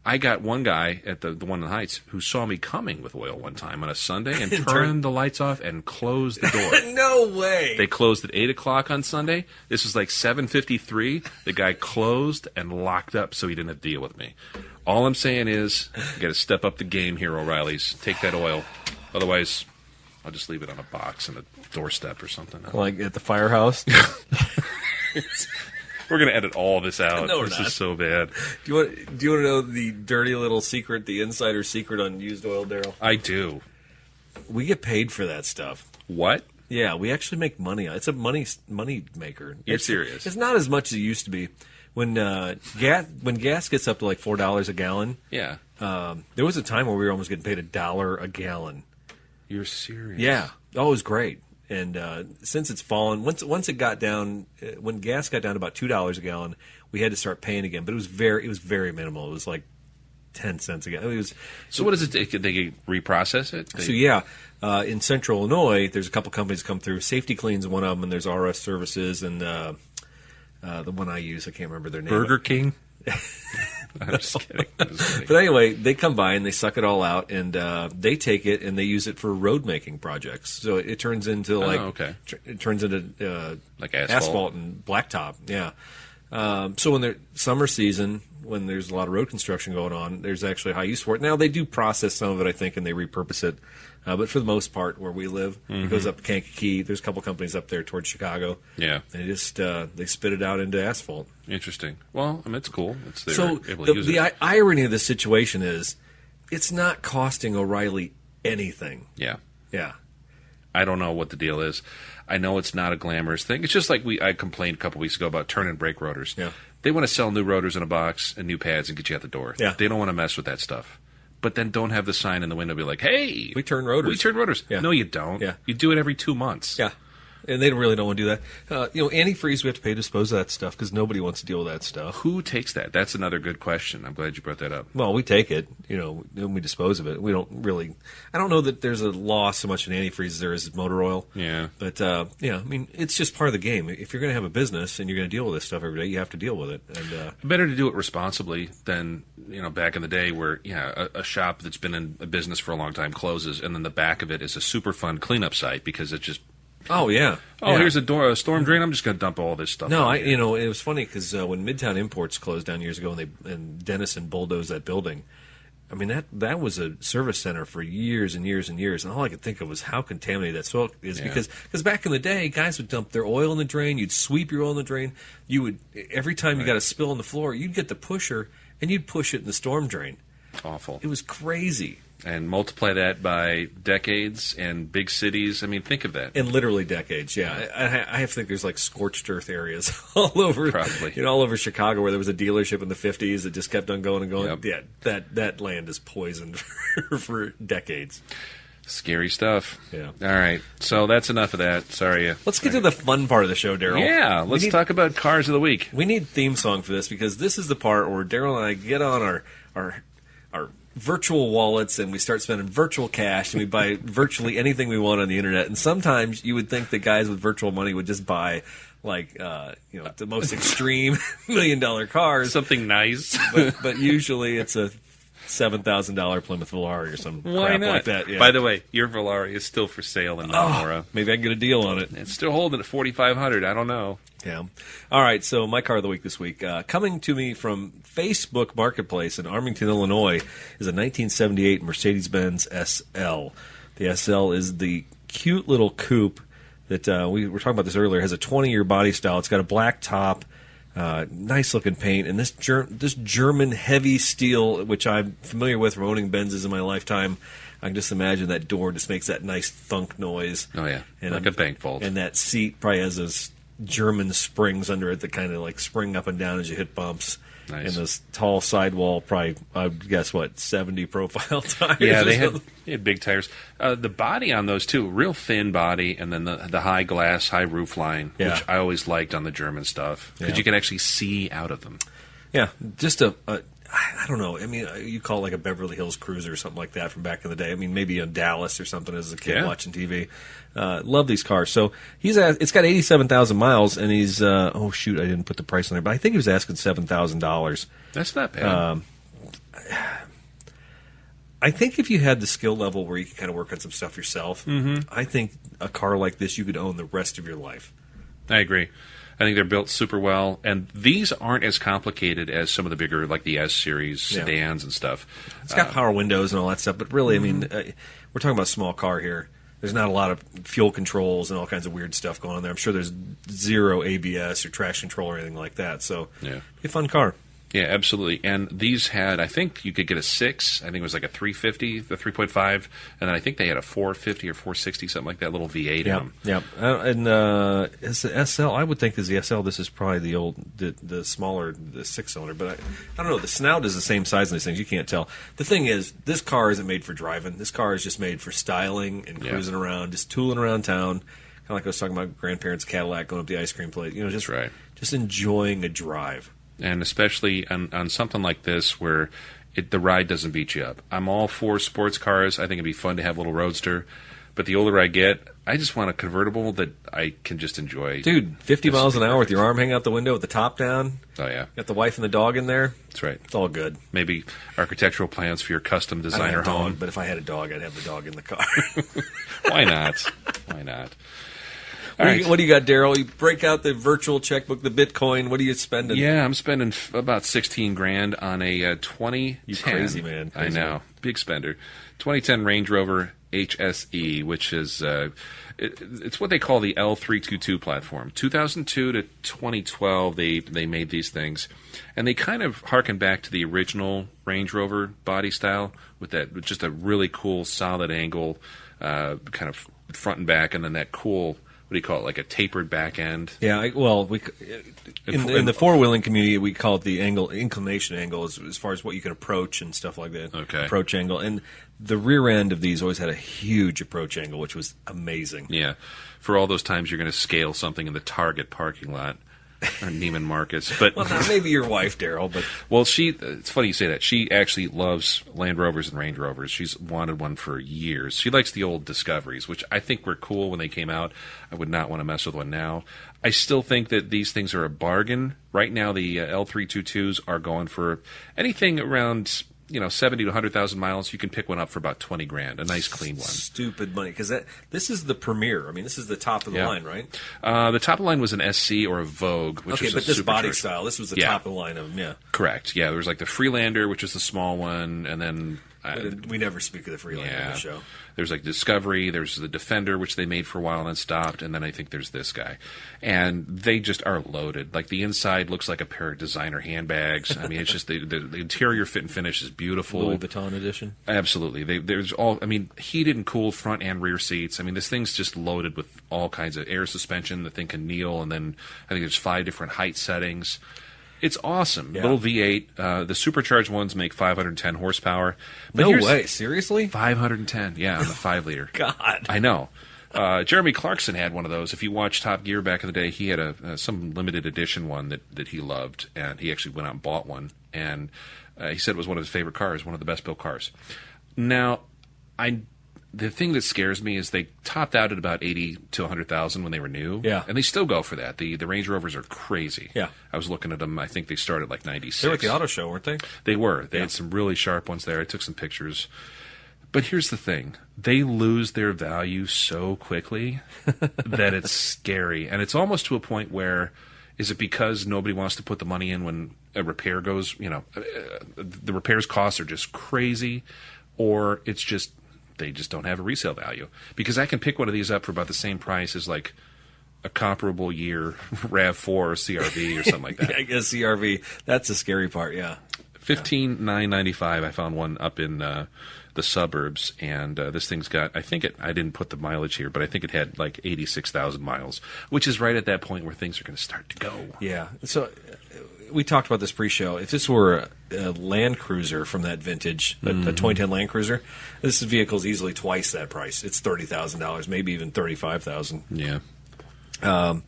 I got one guy at the one in the Heights who saw me coming with oil one time on a Sunday and turned the lights off and closed the door. No way. They closed at 8 o'clock on Sunday. This was like 7:53. The guy closed and locked up so he didn't have to deal with me. All I'm saying is you got to step up the game here, O'Reilly's. Take that oil. Otherwise... I'll just leave it on a box and a doorstep or something. Like at the firehouse? We're going to edit all this out. No, this is so bad. Do you want to know the dirty little secret, the insider secret on used oil, Daryl? I do. We get paid for that stuff. What? Yeah, we actually make money. It's a money maker. You're serious? It's not as much as it used to be. When gas gets up to like $4 a gallon, yeah, there was a time where we were almost getting paid $1 a gallon. You're serious? Yeah. Oh, it was great. And since it's fallen, once it got down, when gas got down to about $2 a gallon, we had to start paying again. But it was very minimal. It was like 10 cents a gallon. So what does it take? They reprocess it? In Central Illinois, there's a couple companies come through. Safety Clean's one of them, and there's RS Services, and the one I use, I can't remember their name. Burger King? I'm just kidding. But anyway, they come by and they suck it all out, and they take it and they use it for road making projects. So it turns into it turns into like asphalt and blacktop. Yeah. So when they're summer season, when there's a lot of road construction going on, there's actually high use for it. Now they do process some of it, I think, and they repurpose it. But for the most part, where we live, it goes up to Kankakee. There's a couple companies up there towards Chicago. Yeah, they just they spit it out into asphalt. Interesting. Well, I mean, it's cool. So the irony of this situation is, it's not costing O'Reilly anything. Yeah. Yeah. I don't know what the deal is. I know it's not a glamorous thing. It's just like I complained a couple weeks ago about turn and brake rotors. Yeah. They want to sell new rotors in a box and new pads and get you out the door. Yeah. They don't want to mess with that stuff. But then don't have the sign in the window be like, hey, we turn rotors. We turn rotors. Yeah. No, you don't. Yeah. You do it every 2 months. Yeah. And they really don't want to do that. Antifreeze, we have to pay to dispose of that stuff because nobody wants to deal with that stuff. Who takes that? That's another good question. I'm glad you brought that up. Well, we take it. We dispose of it. We don't really. I don't know that there's a law so much in antifreeze as there is motor oil. Yeah. But I mean, it's just part of the game. If you're going to have a business and you're going to deal with this stuff every day, you have to deal with it. And better to do it responsibly than back in the day where a shop that's been in a business for a long time closes, and then the back of it is a super fun cleanup site because it's just. Oh yeah. Here's a storm drain. I'm just going to dump all this stuff. No, it was funny because when Midtown Imports closed down years ago, and Dennison bulldozed that building. I mean that was a service center for years and years and years, and all I could think of was how contaminated that soil is. Yeah. Because back in the day, guys would dump their oil in the drain. You'd sweep your oil in the drain. You would every time you got a spill on the floor, you'd get the pusher and you'd push it in the storm drain. Awful. It was crazy. And multiply that by decades and big cities. I mean, think of that. And literally decades, yeah. I have to think there's like scorched earth areas all over, probably, all over Chicago where there was a dealership in the 50s that just kept on going and going. Yep. Yeah, that land is poisoned for decades. Scary stuff. Yeah. All right. So that's enough of that. Sorry. Let's get to the fun part of the show, Daryl. Yeah. Let's talk about cars of the week. We need theme song for this because this is the part where Daryl and I get on our virtual wallets and we start spending virtual cash and we buy virtually anything we want on the internet. And sometimes you would think that guys with virtual money would just buy the most extreme $1 million cars, something nice. but usually it's a $7,000 Plymouth Volare or some crap like that. Yeah. By the way, your Volare is still for sale in Metamora. Maybe I can get a deal on it. It's still holding at $4,500. I don't know. Yeah. All right. So my car of the week this week, coming to me from Facebook Marketplace in Armington, Illinois, is a 1978 Mercedes-Benz SL. The SL is the cute little coupe that we were talking about this earlier. It has a 20-year body style. It's got a black top, nice looking paint, and this German heavy steel, which I'm familiar with from owning Benzes in my lifetime. I can just imagine that door just makes that nice thunk noise. Oh yeah, and like a bank vault. And that seat probably has those German springs under it that kind of like spring up and down as you hit bumps. Nice. And this tall sidewall, probably, I would guess, 70 profile tires? Yeah, they had big tires. The body on those, too, real thin body, and then the high glass, high roof line, which I always liked on the German stuff, because you can actually see out of them. Yeah, just I don't know. I mean, you call it like a Beverly Hills Cruiser or something like that from back in the day. I mean, maybe in Dallas or something as a kid watching TV. Love these cars. So it's got 87,000 miles, and he's I didn't put the price on there, but I think he was asking $7,000. That's not bad. I think if you had the skill level where you can kind of work on some stuff yourself, I think a car like this you could own the rest of your life. I agree. I think they're built super well, and these aren't as complicated as some of the bigger, like the S-Series sedans and stuff. It's got power windows and all that stuff, but really, I mean, we're talking about a small car here. There's not a lot of fuel controls and all kinds of weird stuff going on there. I'm sure there's zero ABS or traction control or anything like that, so yeah. a fun car. Yeah, absolutely. And these had, I think you could get a 6. I think it was like a 350, the 3.5, and then I think they had a 450 or 460, something like that, little V8 in them. Yeah. And is the SL, I would think is the SL, this is probably the smaller, the 6-cylinder, but I don't know, the snout is the same size in these things, you can't tell. The thing is, this car isn't made for driving. This car is just made for styling and cruising around, just tooling around town, kind of like I was talking about grandparents' Cadillac going up the ice cream place, just enjoying a drive. And especially on something like this where the ride doesn't beat you up. I'm all for sports cars. I think it'd be fun to have a little roadster. But the older I get, I just want a convertible that I can just enjoy. Dude, 50 miles an hour with your arm hanging out the window with the top down. Oh, yeah. Got the wife and the dog in there. That's right. It's all good. Maybe architectural plans for your custom designer home. But if I had a dog, I'd have the dog in the car. Why not? Why not? What do you got, Daryl? You break out the virtual checkbook, the Bitcoin. What are you spending? Yeah, I'm spending about $16,000 on a 2010. You crazy man. Crazy, I know. Man. Big spender. 2010 Range Rover HSE, which is it's what they call the L322 platform. 2002 to 2012, they made these things, and they kind of harken back to the original Range Rover body style with just a really cool solid angle, kind of front and back, and then that cool. What do you call it? Like a tapered back end? Yeah, in the four-wheeling community, we call it the inclination angle as far as what you can approach and stuff like that. Okay. Approach angle. And the rear end of these always had a huge approach angle, which was amazing. Yeah. For all those times you're going to scale something in the Target parking lot. Or Neiman Marcus, but well, not maybe your wife, Daryl. But well, it's funny you say that. She actually loves Land Rovers and Range Rovers. She's wanted one for years. She likes the old Discoveries, which I think were cool when they came out. I would not want to mess with one now. I still think that these things are a bargain. Right now, the L322s are going for anything around 70 to 100,000 miles. You can pick one up for about $20,000, a nice clean one. Stupid money, because this is the Premier. I mean, this is the top of the line, right? The top of the line was an SC or a Vogue, which was but this body style, this was the top of the line of them. Yeah, correct. Yeah, there was like the Freelander, which was the small one, and then we never speak of the Freelander on the show. There's like Discovery, there's the Defender, which they made for a while and then stopped, and then I think there's this guy. And they just are loaded. Like the inside looks like a pair of designer handbags. I mean, it's just the interior fit and finish is beautiful. Louis Vuitton edition? Absolutely. There's heated and cooled front and rear seats. I mean, this thing's just loaded with all kinds of air suspension. The thing can kneel, and then I think there's 5 different height settings. It's awesome. Yeah. Little V8. The supercharged ones make 510 horsepower. But no way. Seriously? 510, yeah, on the 5-liter. God. I know. Jeremy Clarkson had one of those. If you watched Top Gear back in the day, he had some limited edition one that he loved, and he actually went out and bought one. And he said it was one of his favorite cars, one of the best-built cars. Now, the thing that scares me is they topped out at about 80 to 100,000 when they were new. Yeah. And they still go for that. The Range Rovers are crazy. Yeah. I was looking at them. I think they started like 96. They were at the Auto Show, weren't they? They were. They had some really sharp ones there. I took some pictures. But here's the thing. They lose their value so quickly that it's scary. And it's almost to a point where, is it because nobody wants to put the money in when a repair goes, the repairs costs are just crazy, or it's just they just don't have a resale value? Because I can pick one of these up for about the same price as like a comparable year RAV4 or CRV or something like that. Yeah, I guess CRV. That's the scary part, yeah. $15,995. I found one up in the suburbs, and this thing's got, I didn't put the mileage here, but I think it had like 86,000 miles, which is right at that point where things are going to start to go. Yeah. So we talked about this pre-show. If this were a Land Cruiser from that vintage, a 2010 Land Cruiser, this vehicle is easily twice that price. It's $30,000, maybe even $35,000. Yeah. I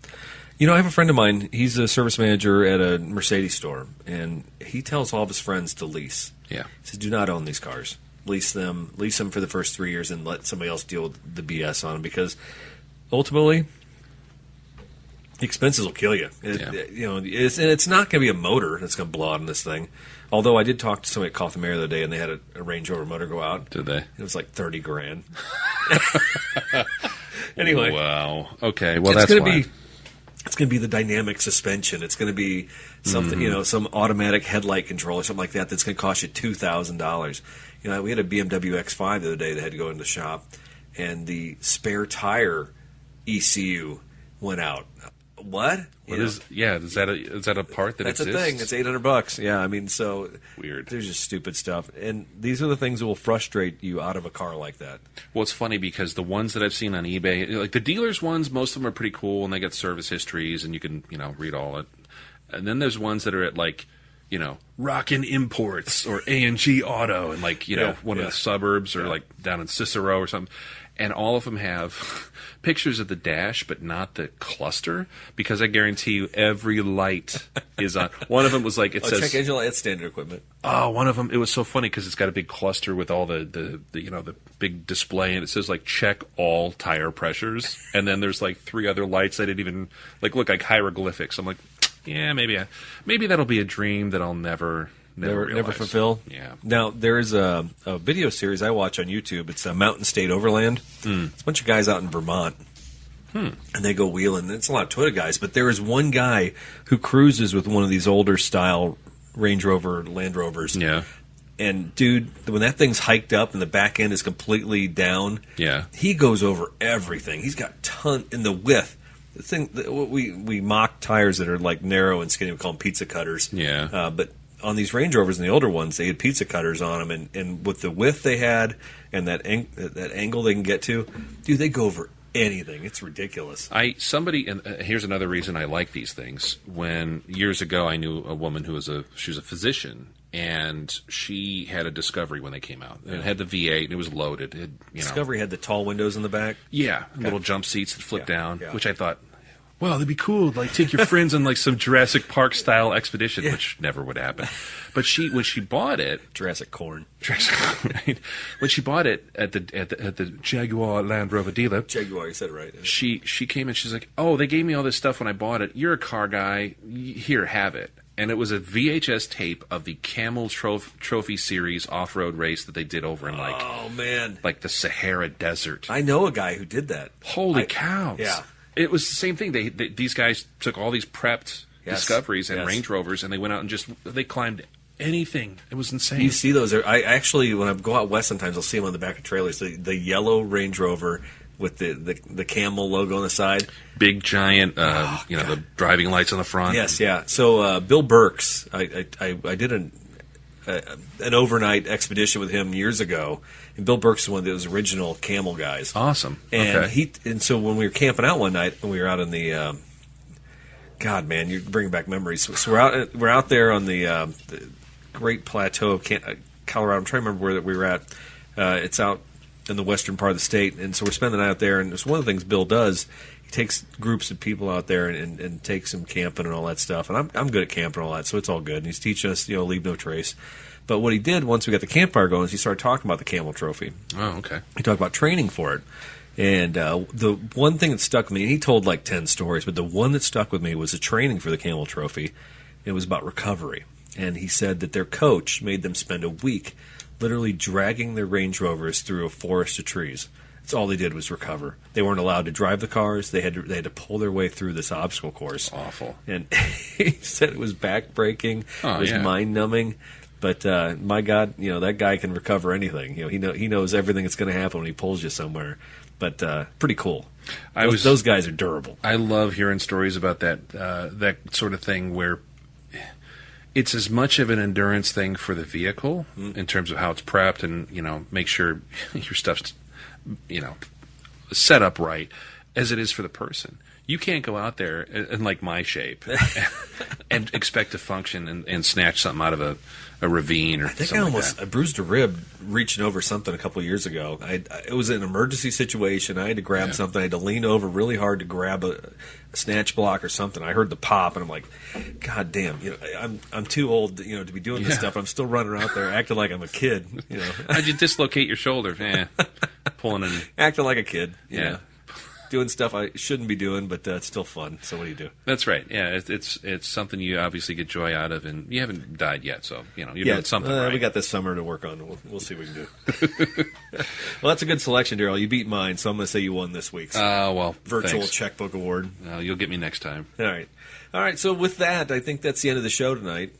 have a friend of mine. He's a service manager at a Mercedes store, and he tells all of his friends to lease. Yeah. He says, do not own these cars. Lease them for the first 3 years, and let somebody else deal with the BS on them, because ultimately, expenses will kill you. It's not going to be a motor that's going to blow out on this thing. Although I did talk to somebody at Coffee the other day, and they had a Range Rover motor go out. Did they? It was like $30,000. Anyway. Wow. Okay. Well, that's why. It's going to be the dynamic suspension. It's going to be something, some automatic headlight control or something like that that's going to cost you $2,000. We had a BMW X5 the other day that had to go in the shop, and the spare tire ECU went out. What? Is that a part that that's exists? a thing. It's $800. Yeah, I mean, so weird. There's just stupid stuff, and these are the things that will frustrate you out of a car like that. Well, it's funny because the ones that I've seen on eBay, like the dealers ones, most of them are pretty cool, and they get service histories, and you can read all it. And then there's ones that are at like, Rockin' Imports or A&G Auto, and like one of the suburbs or like down in Cicero or something. And all of them have pictures of the dash, but not the cluster, because I guarantee you every light is on. One of them was like, it says... check engine light, it's standard equipment. Oh, one of them, it was so funny because it's got a big cluster with all the big display, and it says like, check all tire pressures. And then there's like 3 other lights that didn't even, look like hieroglyphics. I'm like, yeah, maybe that'll be a dream that I'll never fulfill. Yeah. Now there's a video series I watch on YouTube. It's Mountain State Overland. It's a bunch of guys out in Vermont, and they go wheeling. It's a lot of Toyota guys, but there is one guy who cruises with one of these older style Range Rover, Land Rovers. Yeah. And dude, when that thing's hiked up and the back end is completely down, he goes over everything. He's got in the width. The thing we mock tires that are like narrow and skinny. We call them pizza cutters. Yeah. But on these Range Rovers and the older ones, they had pizza cutters on them, and with the width they had and that angle they can get to, dude, they go over anything. It's ridiculous. And here's another reason I like these things. When years ago I knew a woman who was a physician, and she had a Discovery when they came out. It had the V8, and it was loaded. Discovery had the tall windows in the back? Yeah, little jump seats that flip down, which I thought, well, that'd be cool. Like, take your friends on like some Jurassic Park style expedition, which never would happen. But when she bought it, Jurassic Corn. Right? When she bought it at the Jaguar Land Rover dealer, Jaguar, you said it right. Yeah. She came and she's like, oh, they gave me all this stuff when I bought it. You're a car guy. Here, have it. And it was a VHS tape of the Camel Trophy Series off-road race that they did over in like the Sahara Desert. I know a guy who did that. Holy cows! Yeah. It was the same thing. These guys took all these prepped Discoveries and Range Rovers, and they went out and they climbed anything. It was insane. You see those? I actually, when I go out west, sometimes I'll see them on the back of trailers. The yellow Range Rover with the Camel logo on the side, big giant, the driving lights on the front. Yes, yeah. So Bill Burks, I did an overnight expedition with him years ago. And Bill Burke's one of those original Camel guys. Awesome. And so when we were camping out one night, and we were out in the God, man, you're bringing back memories. So we're out there on the Great Plateau of Colorado. I'm trying to remember where we were at. It's out in the western part of the state, and so we're spending the night out there. And it's one of the things Bill does. He takes groups of people out there and takes them camping and all that stuff. And I'm good at camping and all that, so it's all good. And he's teaching us, leave no trace. But what he did once we got the campfire going is he started talking about the Camel Trophy. Oh, okay. He talked about training for it. And the one thing that stuck with me, and he told like 10 stories, but the one that stuck with me was the training for the Camel Trophy. It was about recovery. And he said that their coach made them spend a week literally dragging their Range Rovers through a forest of trees. That's all they did was recover. They weren't allowed to drive the cars. They had to pull their way through this obstacle course. Awful. And he said it was backbreaking. It was mind-numbing. But my God, that guy can recover anything. He knows everything that's going to happen when he pulls you somewhere. But pretty cool. Those guys are durable. I love hearing stories about that sort of thing where it's as much of an endurance thing for the vehicle in terms of how it's prepped and make sure your stuff's set up right as it is for the person. You can't go out there in like my shape and expect to function and snatch something out of a ravine or something. I think I bruised a rib reaching over something a couple of years ago. It was an emergency situation. I had to grab something. I had to lean over really hard to grab a snatch block or something. I heard the pop, and I'm like, God damn! I'm too old, to be doing this stuff. I'm still running out there acting like I'm a kid. How'd you dislocate your shoulder? Pulling in, acting like a kid. Yeah. Doing stuff I shouldn't be doing, but it's still fun. So what do you do? That's right. Yeah, it's something you obviously get joy out of, and you haven't died yet, so you're doing something right. We got this summer to work on. We'll see what we can do. Well, that's a good selection, Daryl. You beat mine, so I'm going to say you won this week's virtual checkbook award. You'll get me next time. All right. So with that, I think that's the end of the show tonight.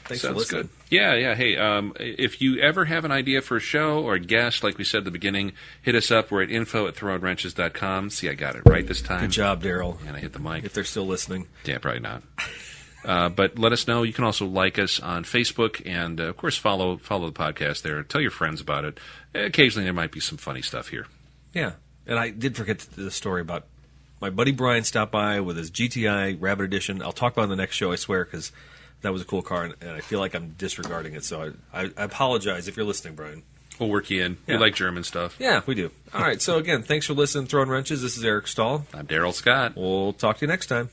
Thanks for listening. Good. Yeah. Hey, if you ever have an idea for a show or a guest, like we said at the beginning, hit us up. We're at info@throwinwrenches.com. See, I got it right this time. Good job, Daryl. And I hit the mic. If they're still listening. Yeah, probably not. But let us know. You can also like us on Facebook and, of course, follow the podcast there. Tell your friends about it. Occasionally there might be some funny stuff here. Yeah. And I did forget the story about my buddy Brian stopped by with his GTI Rabbit Edition. I'll talk about it on the next show, I swear, because that was a cool car, and I feel like I'm disregarding it. So I apologize if you're listening, Brian. We'll work you in. Yeah. We like German stuff. Yeah, we do. All right. So, again, thanks for listening, Throwin Wrenches. This is Eric Stahl. I'm Daryl Scott. We'll talk to you next time.